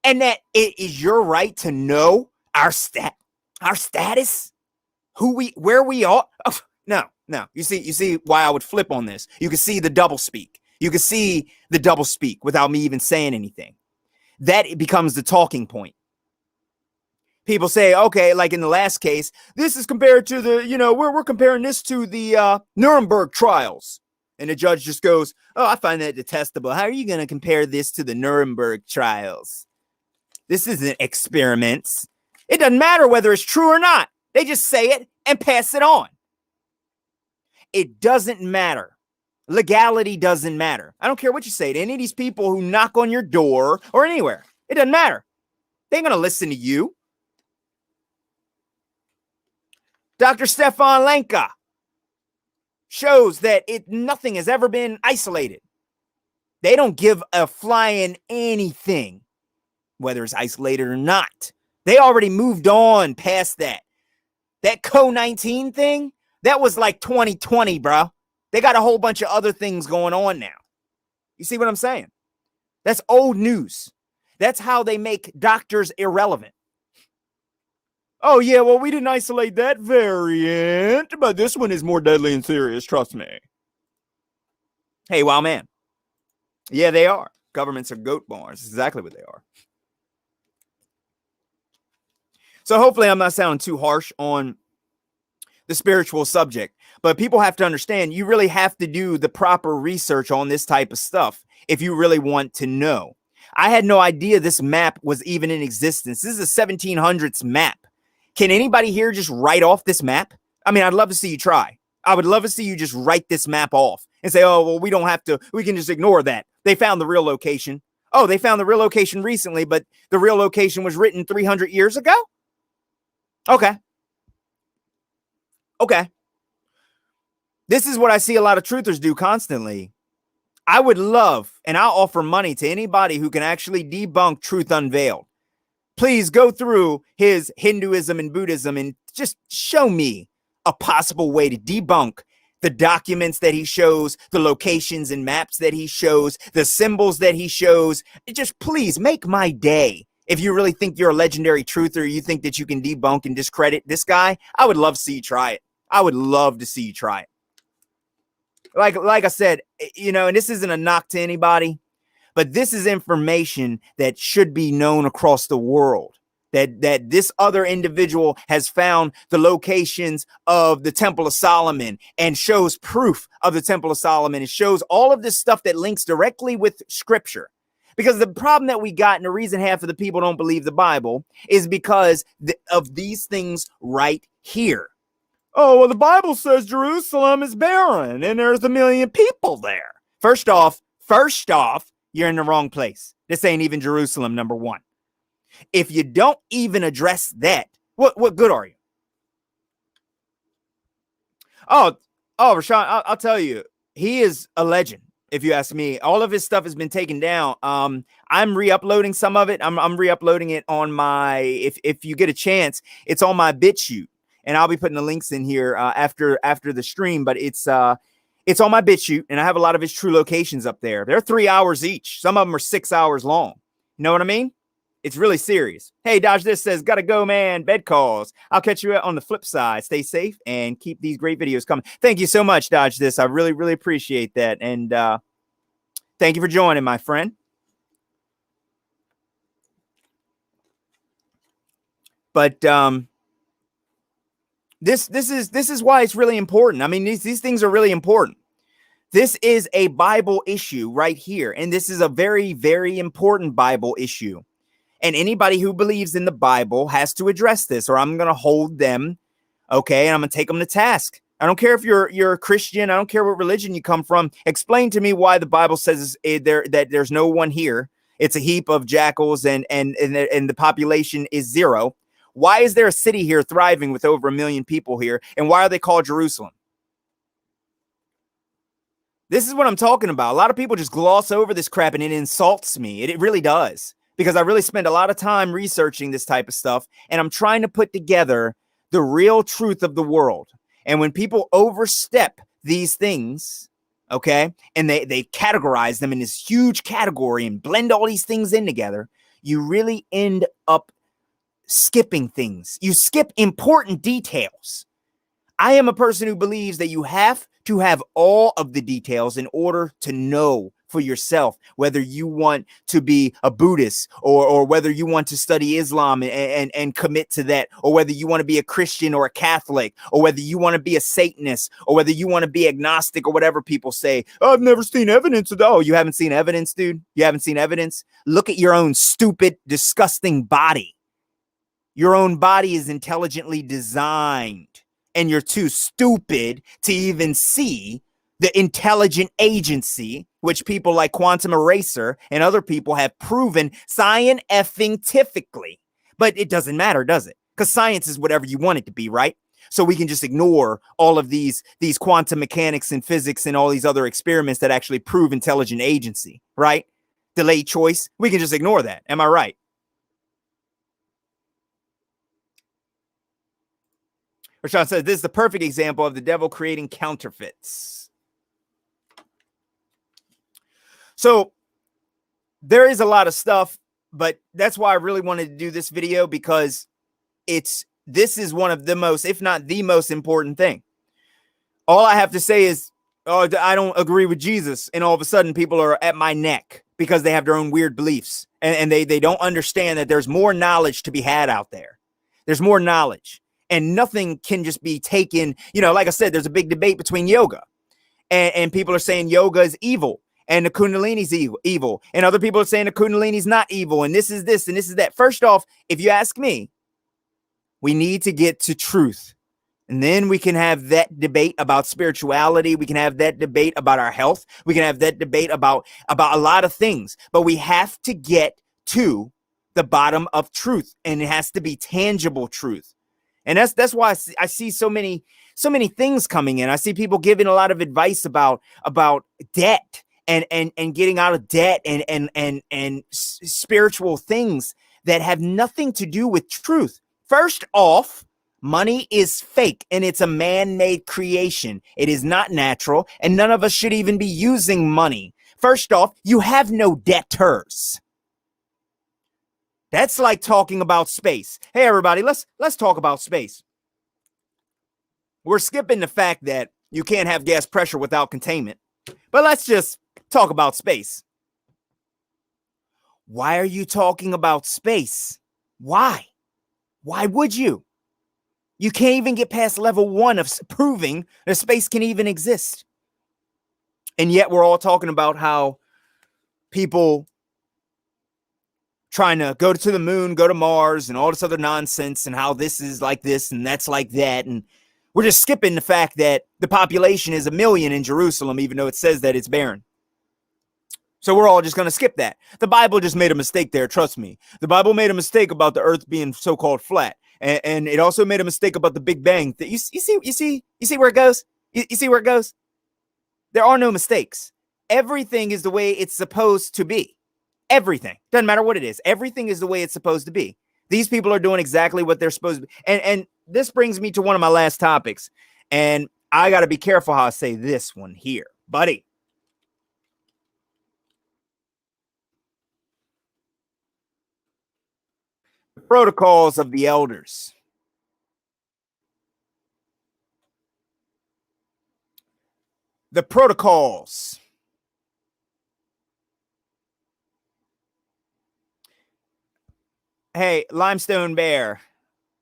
And that it is your right to know our status, where we are. Oh, no. You see why I would flip on this. You can see the double speak. You can see the double speak without me even saying anything. That becomes the talking point. People say, okay, like in the last case, this is compared to we're comparing this to the Nuremberg trials. And the judge just goes, oh, I find that detestable. How are you going to compare this to the Nuremberg trials? This isn't experiments. It doesn't matter whether it's true or not. They just say it and pass it on. It doesn't matter. Legality doesn't matter. I don't care what you say to any of these people who knock on your door or anywhere. It doesn't matter. They ain't going to listen to you. Dr. Stefan Lenka shows that nothing has ever been isolated. They don't give a flying anything, whether it's isolated or not. They already moved on past that. That COVID-19 thing, that was like 2020, bro. They got a whole bunch of other things going on now. You see what I'm saying? That's old news. That's how they make doctors irrelevant. Oh, yeah, well, we didn't isolate that variant, but this one is more deadly and serious, trust me. Hey, wow, man. Yeah, they are. Governments are goat barns. That's exactly what they are. So hopefully I'm not sounding too harsh on the spiritual subject, but people have to understand you really have to do the proper research on this type of stuff if you really want to know. I had no idea this map was even in existence. This is a 1700s map. Can anybody here just write off this map? I mean, I'd love to see you try. I would love to see you just write this map off and say, oh, well, we don't have to. We can just ignore that. They found the real location. Oh, they found the real location recently, but the real location was written 300 years ago? Okay. This is what I see a lot of truthers do constantly. I would love, and I'll offer money to anybody who can actually debunk Truth Unveiled. Please go through his Hinduism and Buddhism and just show me a possible way to debunk the documents that he shows, the locations and maps that he shows, the symbols that he shows. Just please make my day. If you really think you're a legendary truther, you think that you can debunk and discredit this guy, I would love to see you try it. I would love to see you try it. Like I said, and this isn't a knock to anybody, but this is information that should be known across the world. That this other individual has found the locations of the Temple of Solomon and shows proof of the Temple of Solomon. It shows all of this stuff that links directly with Scripture. Because the problem that we got, and the reason half of the people don't believe the Bible, is because of these things right here. Oh, well, the Bible says Jerusalem is barren and there's 1 million people there. First off, you're in the wrong place. This ain't even Jerusalem, number one. If you don't even address that, what good are you? Oh, Rashawn, I'll tell you, he is a legend. If you ask me, all of his stuff has been taken down. I'm re-uploading some of it. I'm re-uploading it on my, if you get a chance, it's on my BitChute, and I'll be putting the links in here after the stream. But it's on my BitChute, and I have a lot of his true locations up there. They're 3 hours each. Some of them are 6 hours long. You know what I mean? It's really serious. Hey, Dodge This says, gotta go, man. Bed calls. I'll catch you on the flip side. Stay safe and keep these great videos coming. Thank you so much, Dodge This. I really, really appreciate that. And thank you for joining, my friend. But this is why it's really important. I mean, these things are really important. This is a Bible issue right here. And this is a very, very important Bible issue. And anybody who believes in the Bible has to address this, or I'm going to hold them, okay, and I'm going to take them to task. I don't care if you're a Christian. I don't care what religion you come from. Explain to me why the Bible says that there's no one here. It's a heap of jackals, and the population is 0. Why is there a city here thriving with over 1 million people here? And why are they called Jerusalem? This is what I'm talking about. A lot of people just gloss over this crap, and it insults me. It really does. Because I really spend a lot of time researching this type of stuff, and I'm trying to put together the real truth of the world. And when people overstep these things, okay, and they categorize them in this huge category and blend all these things in together, you really end up skipping things. You skip important details. I am a person who believes that you have to have all of the details in order to know for yourself whether you want to be a Buddhist or whether you want to study Islam and commit to that, or whether you want to be a Christian or a Catholic, or whether you want to be a Satanist, or whether you want to be agnostic, or whatever people say. Oh, I've never seen evidence of that. Oh, you haven't seen evidence, dude? You haven't seen evidence? Look at your own stupid, disgusting body. Your own body is intelligently designed, and you're too stupid to even see the intelligent agency, which people like Quantum Eraser and other people have proven scientifically. But it doesn't matter, does it? Because science is whatever you want it to be, right? So we can just ignore all of these quantum mechanics and physics and all these other experiments that actually prove intelligent agency, right? Delayed choice. We can just ignore that. Am I right? Rashawn says, this is the perfect example of the devil creating counterfeits. So there is a lot of stuff, but that's why I really wanted to do this video, because this is one of the most, if not the most important thing. All I have to say is, oh, I don't agree with Jesus. And all of a sudden people are at my neck because they have their own weird beliefs, and they don't understand that there's more knowledge to be had out there. There's more knowledge, and nothing can just be taken. You know, like I said, there's a big debate between yoga, and people are saying yoga is evil. And the Kundalini's evil. And other people are saying the Kundalini's not evil. And this is this and this is that. First off, if you ask me, we need to get to truth. And then we can have that debate about spirituality. We can have that debate about our health. We can have that debate about a lot of things. But we have to get to the bottom of truth. And it has to be tangible truth. And that's why I see so many things coming in. I see people giving a lot of advice about debt. And getting out of debt and spiritual things that have nothing to do with truth. First off, money is fake, and it's a man-made creation. It is not natural, and none of us should even be using money. First off, you have no debtors. That's like talking about space. Hey, everybody, let's talk about space. We're skipping the fact that you can't have gas pressure without containment, but let's just talk about space. Why are you talking about space? Why? Why would you? You can't even get past level 1 of proving that space can even exist. And yet we're all talking about how people trying to go to the moon, go to Mars, and all this other nonsense, and how this is like this and that's like that. And we're just skipping the fact that the population is 1 million in Jerusalem, even though it says that it's barren. So we're all just going to skip that. The Bible just made a mistake there. Trust me. The Bible made a mistake about the earth being so-called flat. And it also made a mistake about the Big Bang. You see where it goes? You see where it goes? There are no mistakes. Everything is the way it's supposed to be. Everything. Doesn't matter what it is. Everything is the way it's supposed to be. These people are doing exactly what they're supposed to be. And this brings me to one of my last topics. And I got to be careful how I say this one here, buddy. The protocols of the elders. The protocols. Hey, Limestone Bear.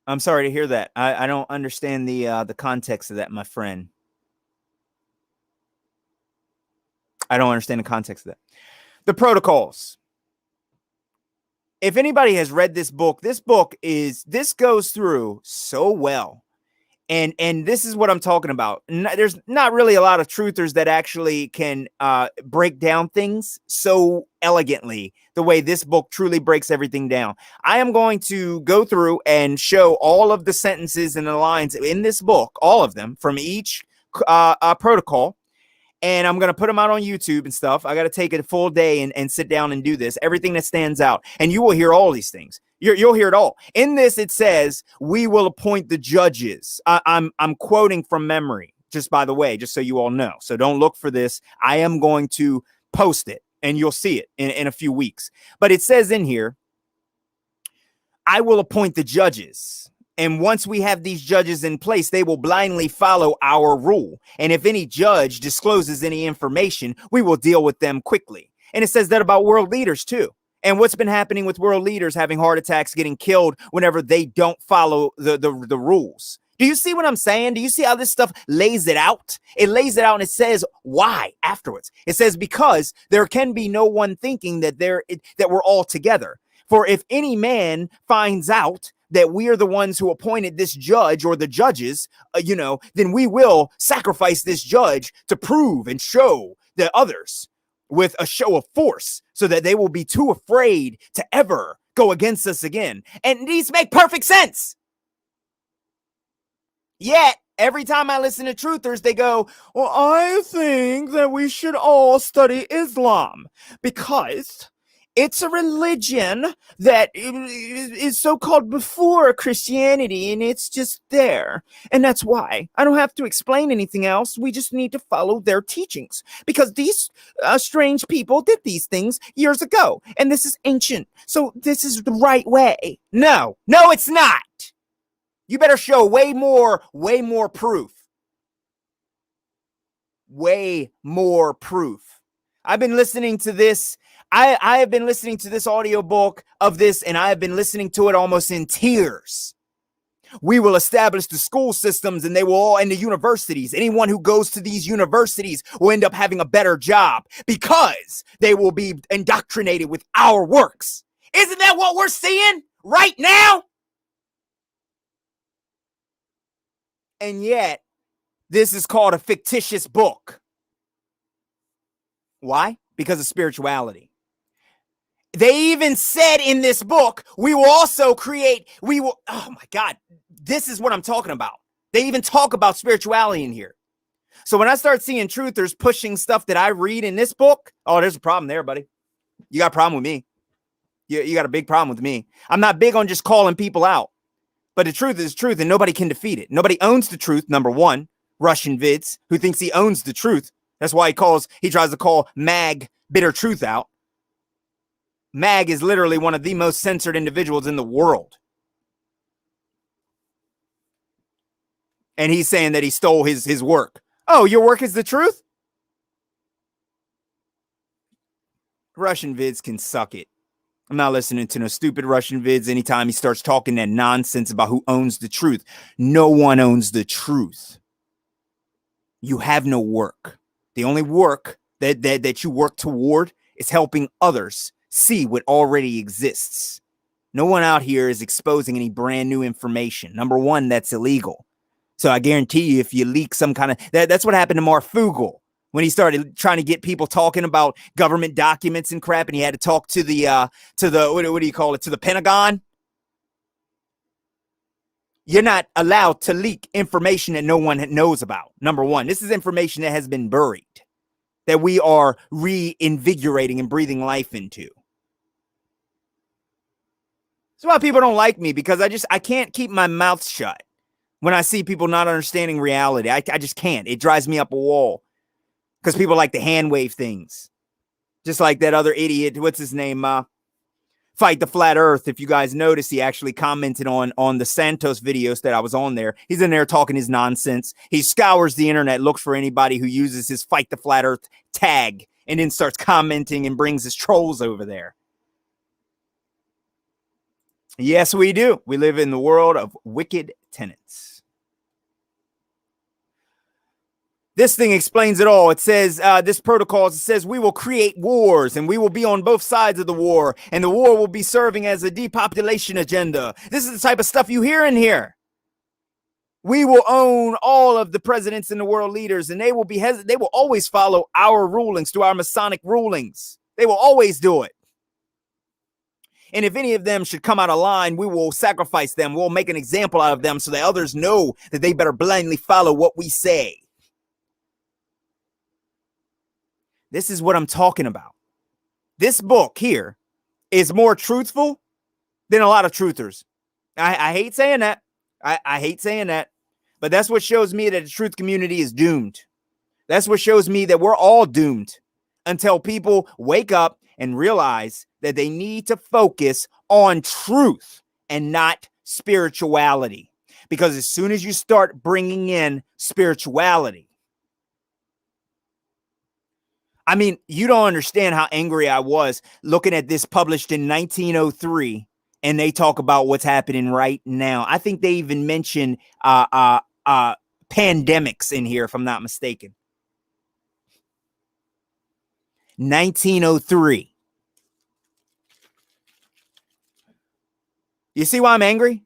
I'm sorry to hear that. I don't understand the context of that, my friend. I don't understand the context of that. The protocols. If anybody has read this book goes through so well. And this is what I'm talking about. There's not really a lot of truthers that actually can break down things so elegantly the way this book truly breaks everything down. I am going to go through and show all of the sentences and the lines in this book, all of them from each protocol. And I'm going to put them out on YouTube and stuff. I got to take a full day and sit down and do this. Everything that stands out. And you will hear all these things. You'll hear it all. In this, it says, we will appoint the judges. I'm quoting from memory, just by the way, just so you all know. So don't look for this. I am going to post it, and you'll see it in a few weeks. But it says in here, I will appoint the judges. And once we have these judges in place, they will blindly follow our rule. And if any judge discloses any information, we will deal with them quickly. And it says that about world leaders too. And what's been happening with world leaders having heart attacks, getting killed whenever they don't follow the rules. Do you see what I'm saying? Do you see how this stuff lays it out? It lays it out and it says why afterwards. It says because there can be no one thinking that we're all together. For if any man finds out that we are the ones who appointed this judge or the judges, then we will sacrifice this judge to prove and show the others with a show of force so that they will be too afraid to ever go against us again. And these make perfect sense. Yet, every time I listen to truthers, they go, well, I think that we should all study Islam because it's a religion that is so-called before Christianity, and it's just there. And that's why I don't have to explain anything else. We just need to follow their teachings because these strange people did these things years ago, and this is ancient. So this is the right way. No, it's not. You better show way more proof. Way more proof. I've been listening to this. I have been listening to this audiobook of this, and I have been listening to it almost in tears. We will establish the school systems, and they will all, and the universities. Anyone who goes to these universities will end up having a better job because they will be indoctrinated with our works. Isn't that what we're seeing right now? And yet, this is called a fictitious book. Why? Because of spirituality. They even said in this book, oh my God, this is what I'm talking about. They even talk about spirituality in here. So when I start seeing truthers pushing stuff that I read in this book, oh, there's a problem there, buddy. You got a problem with me. You got a big problem with me. I'm not big on just calling people out. But the truth is truth, and nobody can defeat it. Nobody owns the truth, number one. Russian Vids, who thinks he owns the truth. That's why he tries to call Mag Bitter Truth out. Mag is literally one of the most censored individuals in the world. And he's saying that he stole his work. Oh, your work is the truth? Russian Vids can suck it. I'm not listening to no stupid Russian vids anytime he starts talking that nonsense about who owns the truth. No one owns the truth. You have no work. The only work that you work toward is helping others see what already exists. No one out here is exposing any brand new information. Number one, that's illegal. So I guarantee you, if you leak some kind of that's what happened to Mark Fugel when he started trying to get people talking about government documents and crap, and he had to talk to the what do you call it, to the Pentagon. You're not allowed to leak information that no one knows about. Number one, this is information that has been buried, that we are reinvigorating and breathing life into. That's why people don't like me, because I can't keep my mouth shut when I see people not understanding reality. I just can't. It drives me up a wall because people like to hand wave things. Just like that other idiot, what's his name? Fight the Flat Earth. If you guys notice, he actually commented on the Santos videos that I was on there. He's in there talking his nonsense. He scours the internet, looks for anybody who uses his Fight the Flat Earth tag, and then starts commenting and brings his trolls over there. Yes, we do. We live in the world of wicked tenants. This thing explains it all. It says, this protocol says we will create wars and we will be on both sides of the war, and the war will be serving as a depopulation agenda. This is the type of stuff you hear in here. We will own all of the presidents and the world leaders, and they will always follow our rulings, to our Masonic rulings. They will always do it. And if any of them should come out of line, we will sacrifice them. We'll make an example out of them so that others know that they better blindly follow what we say. This is what I'm talking about. This book here is more truthful than a lot of truthers. I hate saying that. I hate saying that. But that's what shows me that the truth community is doomed. That's what shows me that we're all doomed until people wake up and realize that they need to focus on truth and not spirituality. Because as soon as you start bringing in spirituality, I mean, you don't understand how angry I was looking at this published in 1903, and they talk about what's happening right now. I think they even mention pandemics in here, if I'm not mistaken. 1903. You see why I'm angry?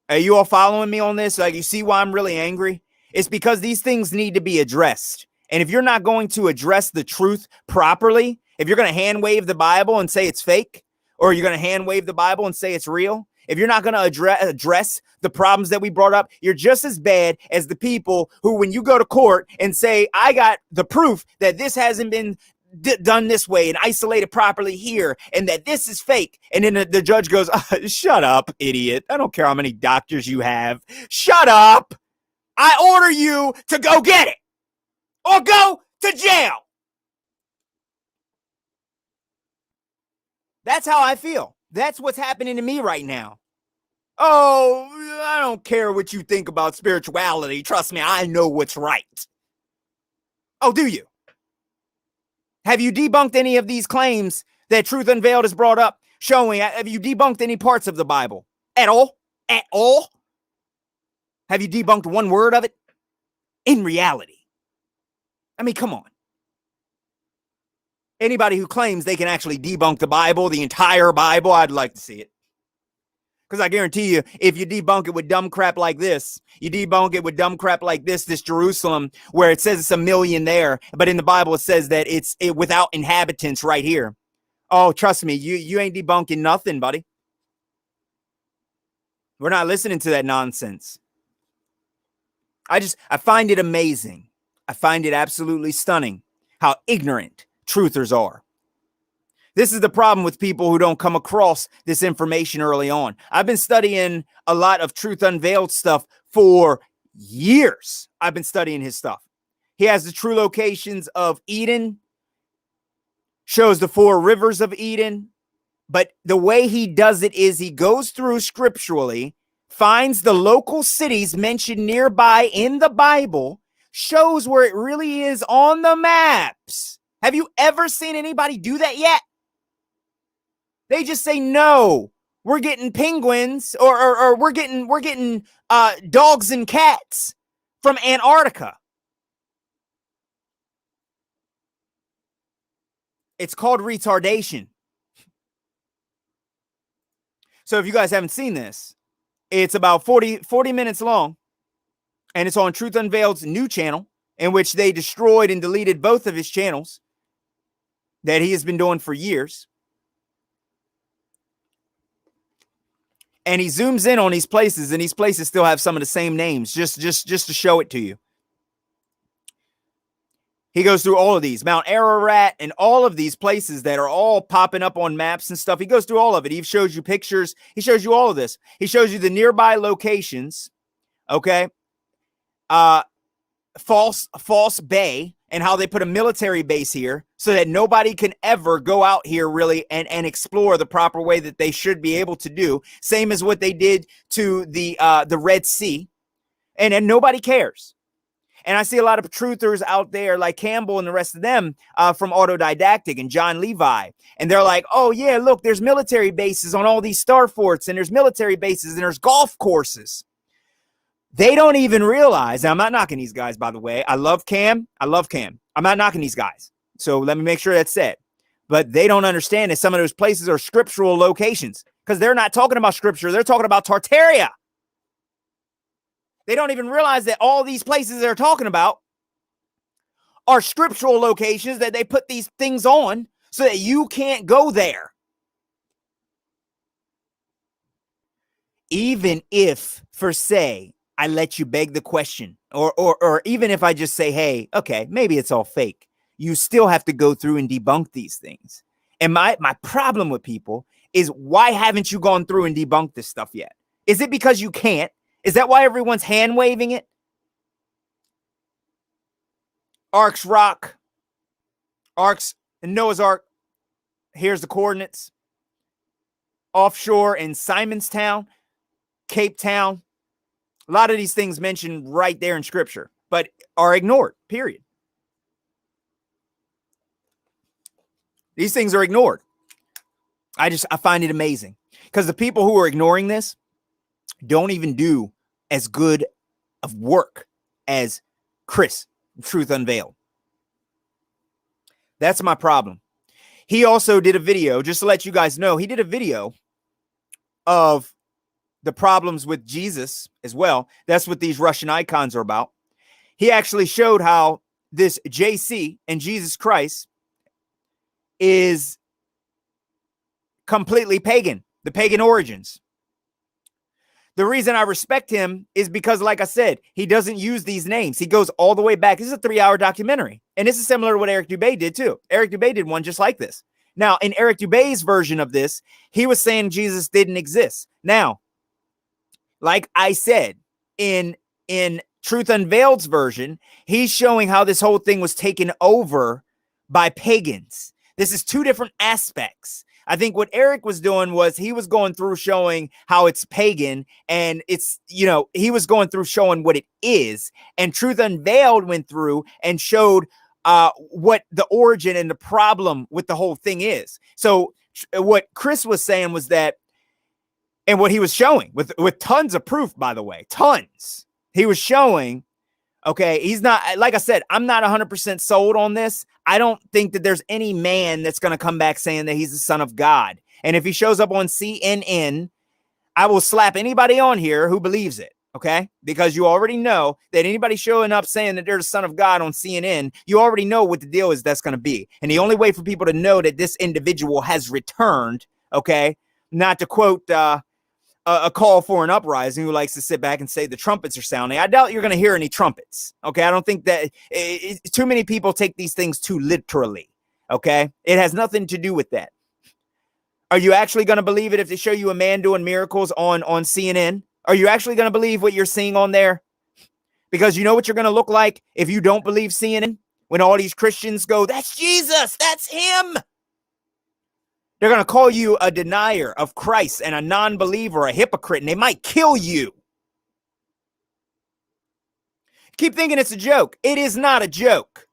Are you all following me on this? Like, you see why I'm really angry? It's because these things need to be addressed. And if you're not going to address the truth properly, if you're going to hand wave the Bible and say it's fake, or you're going to hand wave the Bible and say it's real, if you're not going to address the problems that we brought up, you're just as bad as the people who, when you go to court and say, I got the proof that this hasn't been done this way and isolated properly here, and that this is fake. And then the judge goes, shut up, idiot. I don't care how many doctors you have. Shut up. I order you to go get it or go to jail. That's how I feel. That's what's happening to me right now. Oh, I don't care what you think about spirituality. Trust me, I know what's right. Oh, do you? Have you debunked any of these claims that Truth Unveiled has brought up, showing? Have you debunked any parts of the Bible at all? At all? Have you debunked one word of it? In reality. I mean, come on. Anybody who claims they can actually debunk the Bible, the entire Bible, I'd like to see it. Because I guarantee you, if you debunk it with dumb crap like this, this Jerusalem, where it says it's 1 million there, but in the Bible it says that it's without inhabitants right here. Oh, trust me, you ain't debunking nothing, buddy. We're not listening to that nonsense. I find it amazing. I find it absolutely stunning how ignorant truthers are. This is the problem with people who don't come across this information early on. I've been studying a lot of Truth Unveiled stuff for years. I've been studying his stuff. He has the true locations of Eden, shows the 4 rivers of Eden. But the way he does it is he goes through scripturally, finds the local cities mentioned nearby in the Bible, shows where it really is on the maps. Have you ever seen anybody do that yet? They just say, no, we're getting penguins or we're getting dogs and cats from Antarctica. It's called retardation. So if you guys haven't seen this, it's about 40 minutes long, and it's on Truth Unveiled's new channel, in which they destroyed and deleted both of his channels that he has been doing for years. And he zooms in on these places, and these places still have some of the same names, just to show it to you. He goes through all of these, Mount Ararat and all of these places that are all popping up on maps and stuff. He goes through all of it. He shows you pictures. He shows you all of this. He shows you the nearby locations, okay? False Bay, and how they put a military base here so that nobody can ever go out here really and explore the proper way that they should be able to do. Same as what they did to the Red Sea, and nobody cares. And I see a lot of truthers out there like Campbell and the rest of them from Autodidactic and John Levi. And they're like, oh, yeah, look, there's military bases on all these star forts, and there's military bases, and there's golf courses. They don't even realize. I'm not knocking these guys, by the way. I love Cam. I'm not knocking these guys. So let me make sure that's said. But they don't understand that some of those places are scriptural locations, because they're not talking about scripture. They're talking about Tartaria. They don't even realize that all these places they're talking about are scriptural locations that they put these things on so that you can't go there. Even if, for say, I let you beg the question, or even if I just say, hey, okay, maybe it's all fake, you still have to go through and debunk these things. And my problem with people is, why haven't you gone through and debunked this stuff yet? Is it because you can't? Is that why everyone's hand waving it? Ark's Rock, Ark's and Noah's Ark. Here's the coordinates. Offshore in Simonstown, Cape Town. A lot of these things mentioned right there in scripture, but are ignored, period. These things are ignored. I find it amazing, because the people who are ignoring this don't even do as good of work as Chris, Truth Unveiled. That's my problem. He also did a video, just to let you guys know, he did a video of the problems with Jesus as well. That's what these Russian icons are about. He actually showed how this JC and Jesus Christ is completely pagan, the pagan origins. The reason I respect him is because, like I said, he doesn't use these names. He goes all the way back. This is a 3-hour documentary. And this is similar to what Eric Dubé did too. Eric Dubé did one just like this. Now, in Eric Dubé's version of this, he was saying Jesus didn't exist. Now, like I said, in Truth Unveiled's version, he's showing how this whole thing was taken over by pagans. This is two different aspects. I think what Eric was doing was he was going through showing how it's pagan, and it's, you know, he was going through showing what it is. And Truth Unveiled went through and showed what the origin and the problem with the whole thing is. So what Chris was saying was that, and what he was showing with tons of proof, by the way, tons, he was showing, okay, he's not, like I said, I'm not 100% sold on this. I don't think that there's any man that's going to come back saying that he's the son of God. And if he shows up on CNN, I will slap anybody on here who believes it, okay? Because you already know that anybody showing up saying that they're the son of God on CNN, you already know what the deal is that's going to be. And the only way for people to know that this individual has returned, okay, not to quote a call for an uprising who likes to sit back and say the trumpets are sounding. I doubt you're going to hear any trumpets. Okay. I don't think that too many people take these things too literally. Okay. It has nothing to do with that. Are you actually going to believe it if they show you a man doing miracles on CNN? Are you actually going to believe what you're seeing on there? Because you know what you're going to look like if you don't believe CNN, when all these Christians go, that's Jesus, that's him. They're going to call you a denier of Christ and a non-believer, a hypocrite, and they might kill you. Keep thinking it's a joke. It is not a joke.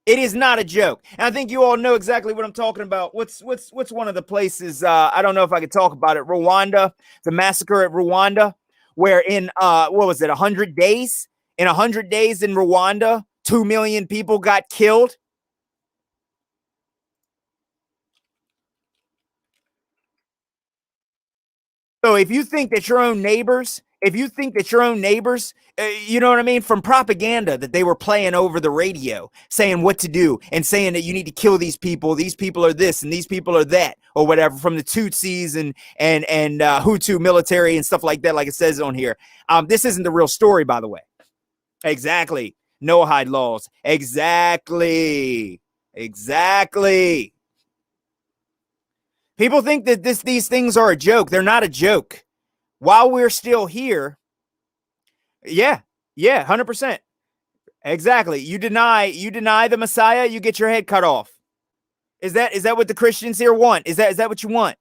It is not a joke. And I think you all know exactly what I'm talking about. What's one of the places, I don't know if I could talk about it, Rwanda, the massacre at Rwanda, where in, what was it, 100 days? In 100 days in Rwanda, 2 million people got killed. So if you think that your own neighbors, you know what I mean, from propaganda that they were playing over the radio, saying what to do and saying that you need to kill these people are this and these people are that, or whatever, from the Tutsis and Hutu military and stuff like that, like it says on here. This isn't the real story, by the way. Exactly. Noahide laws. Exactly. People think that these things are a joke. They're not a joke. While we're still here, yeah, 100%. Exactly. You deny the Messiah, you get your head cut off. Is that what the Christians here want? Is that what you want?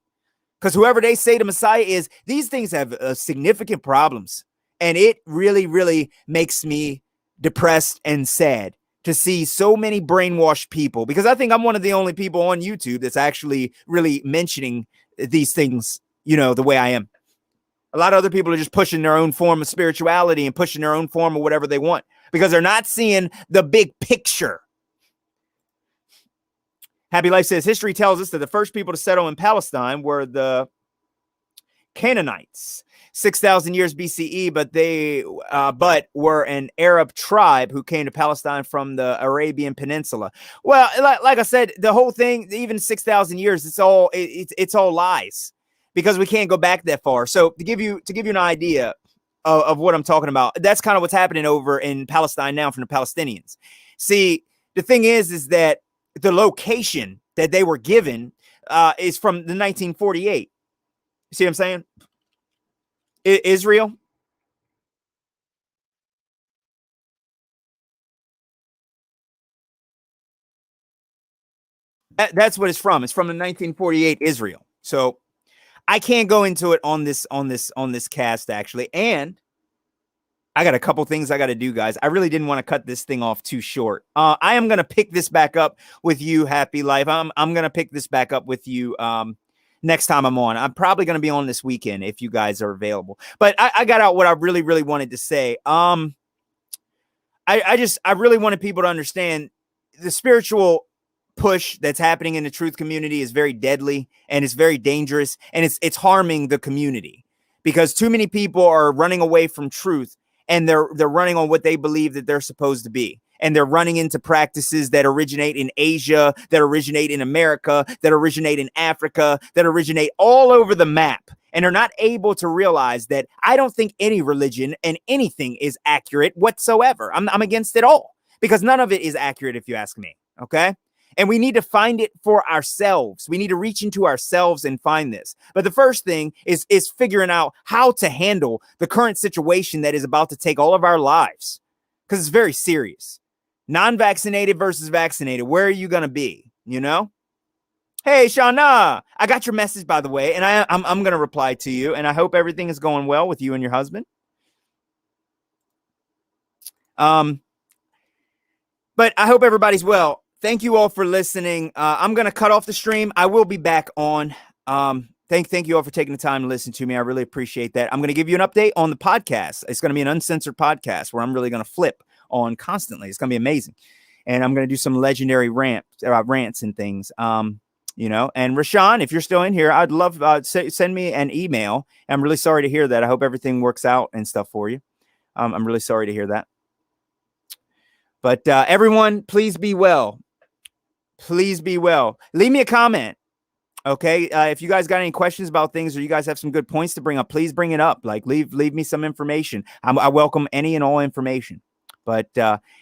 Because whoever they say the Messiah is, these things have significant problems. And it really, really makes me depressed and sad to see so many brainwashed people, because I think I'm one of the only people on YouTube that's actually really mentioning these things, the way I am. A lot of other people are just pushing their own form of spirituality and pushing their own form of whatever they want because they're not seeing the big picture. Happy Life says, history tells us that the first people to settle in Palestine were the Canaanites. 6,000 years BCE, but were an Arab tribe who came to Palestine from the Arabian Peninsula. Well, like I said, the whole thing, even 6,000 years, it's all lies, because we can't go back that far. So to give you an idea of what I'm talking about, that's kind of what's happening over in Palestine now from the Palestinians. See, the thing is that the location that they were given is from the 1948. You see what I'm saying? Israel. That's what it's from. It's from the 1948 Israel. So I can't go into it on this cast, actually. And I got a couple things I got to do, guys. I really didn't want to cut this thing off too short. I am going to pick this back up with you, Happy Life. I'm going to pick this back up with you next time I'm on. I'm probably going to be on this weekend if you guys are available. But I got out what I really, really wanted to say. I really wanted people to understand the spiritual push that's happening in the truth community is very deadly, and it's very dangerous, and it's harming the community, because too many people are running away from truth, and they're running on what they believe that they're supposed to be. And they're running into practices that originate in Asia, that originate in America, that originate in Africa, that originate all over the map. And they're not able to realize that I don't think any religion and anything is accurate whatsoever. I'm against it all, because none of it is accurate, if you ask me. Okay. And we need to find it for ourselves. We need to reach into ourselves and find this. But the first thing is figuring out how to handle the current situation that is about to take all of our lives, because it's very serious. Non-vaccinated versus vaccinated. Where are you going to be? Hey, Shauna, I got your message, by the way, and I'm going to reply to you, and I hope everything is going well with you and your husband. But I hope everybody's well. Thank you all for listening. I'm going to cut off the stream. I will be back on. Thank you all for taking the time to listen to me. I really appreciate that. I'm going to give you an update on the podcast. It's going to be an uncensored podcast where I'm really going to flip on constantly. It's going to be amazing. And I'm going to do some legendary rants and things. And Rashawn, if you're still in here, I'd love send me an email. I'm really sorry to hear that. I hope everything works out and stuff for you. I'm really sorry to hear that. But everyone, please be well. Please be well. Leave me a comment. Okay. If you guys got any questions about things, or you guys have some good points to bring up, please bring it up. Like leave me some information. I welcome any and all information. But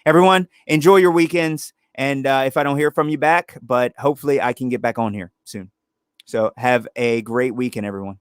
everyone, enjoy your weekends. And if I don't hear from you back, but hopefully I can get back on here soon. So have a great weekend, everyone.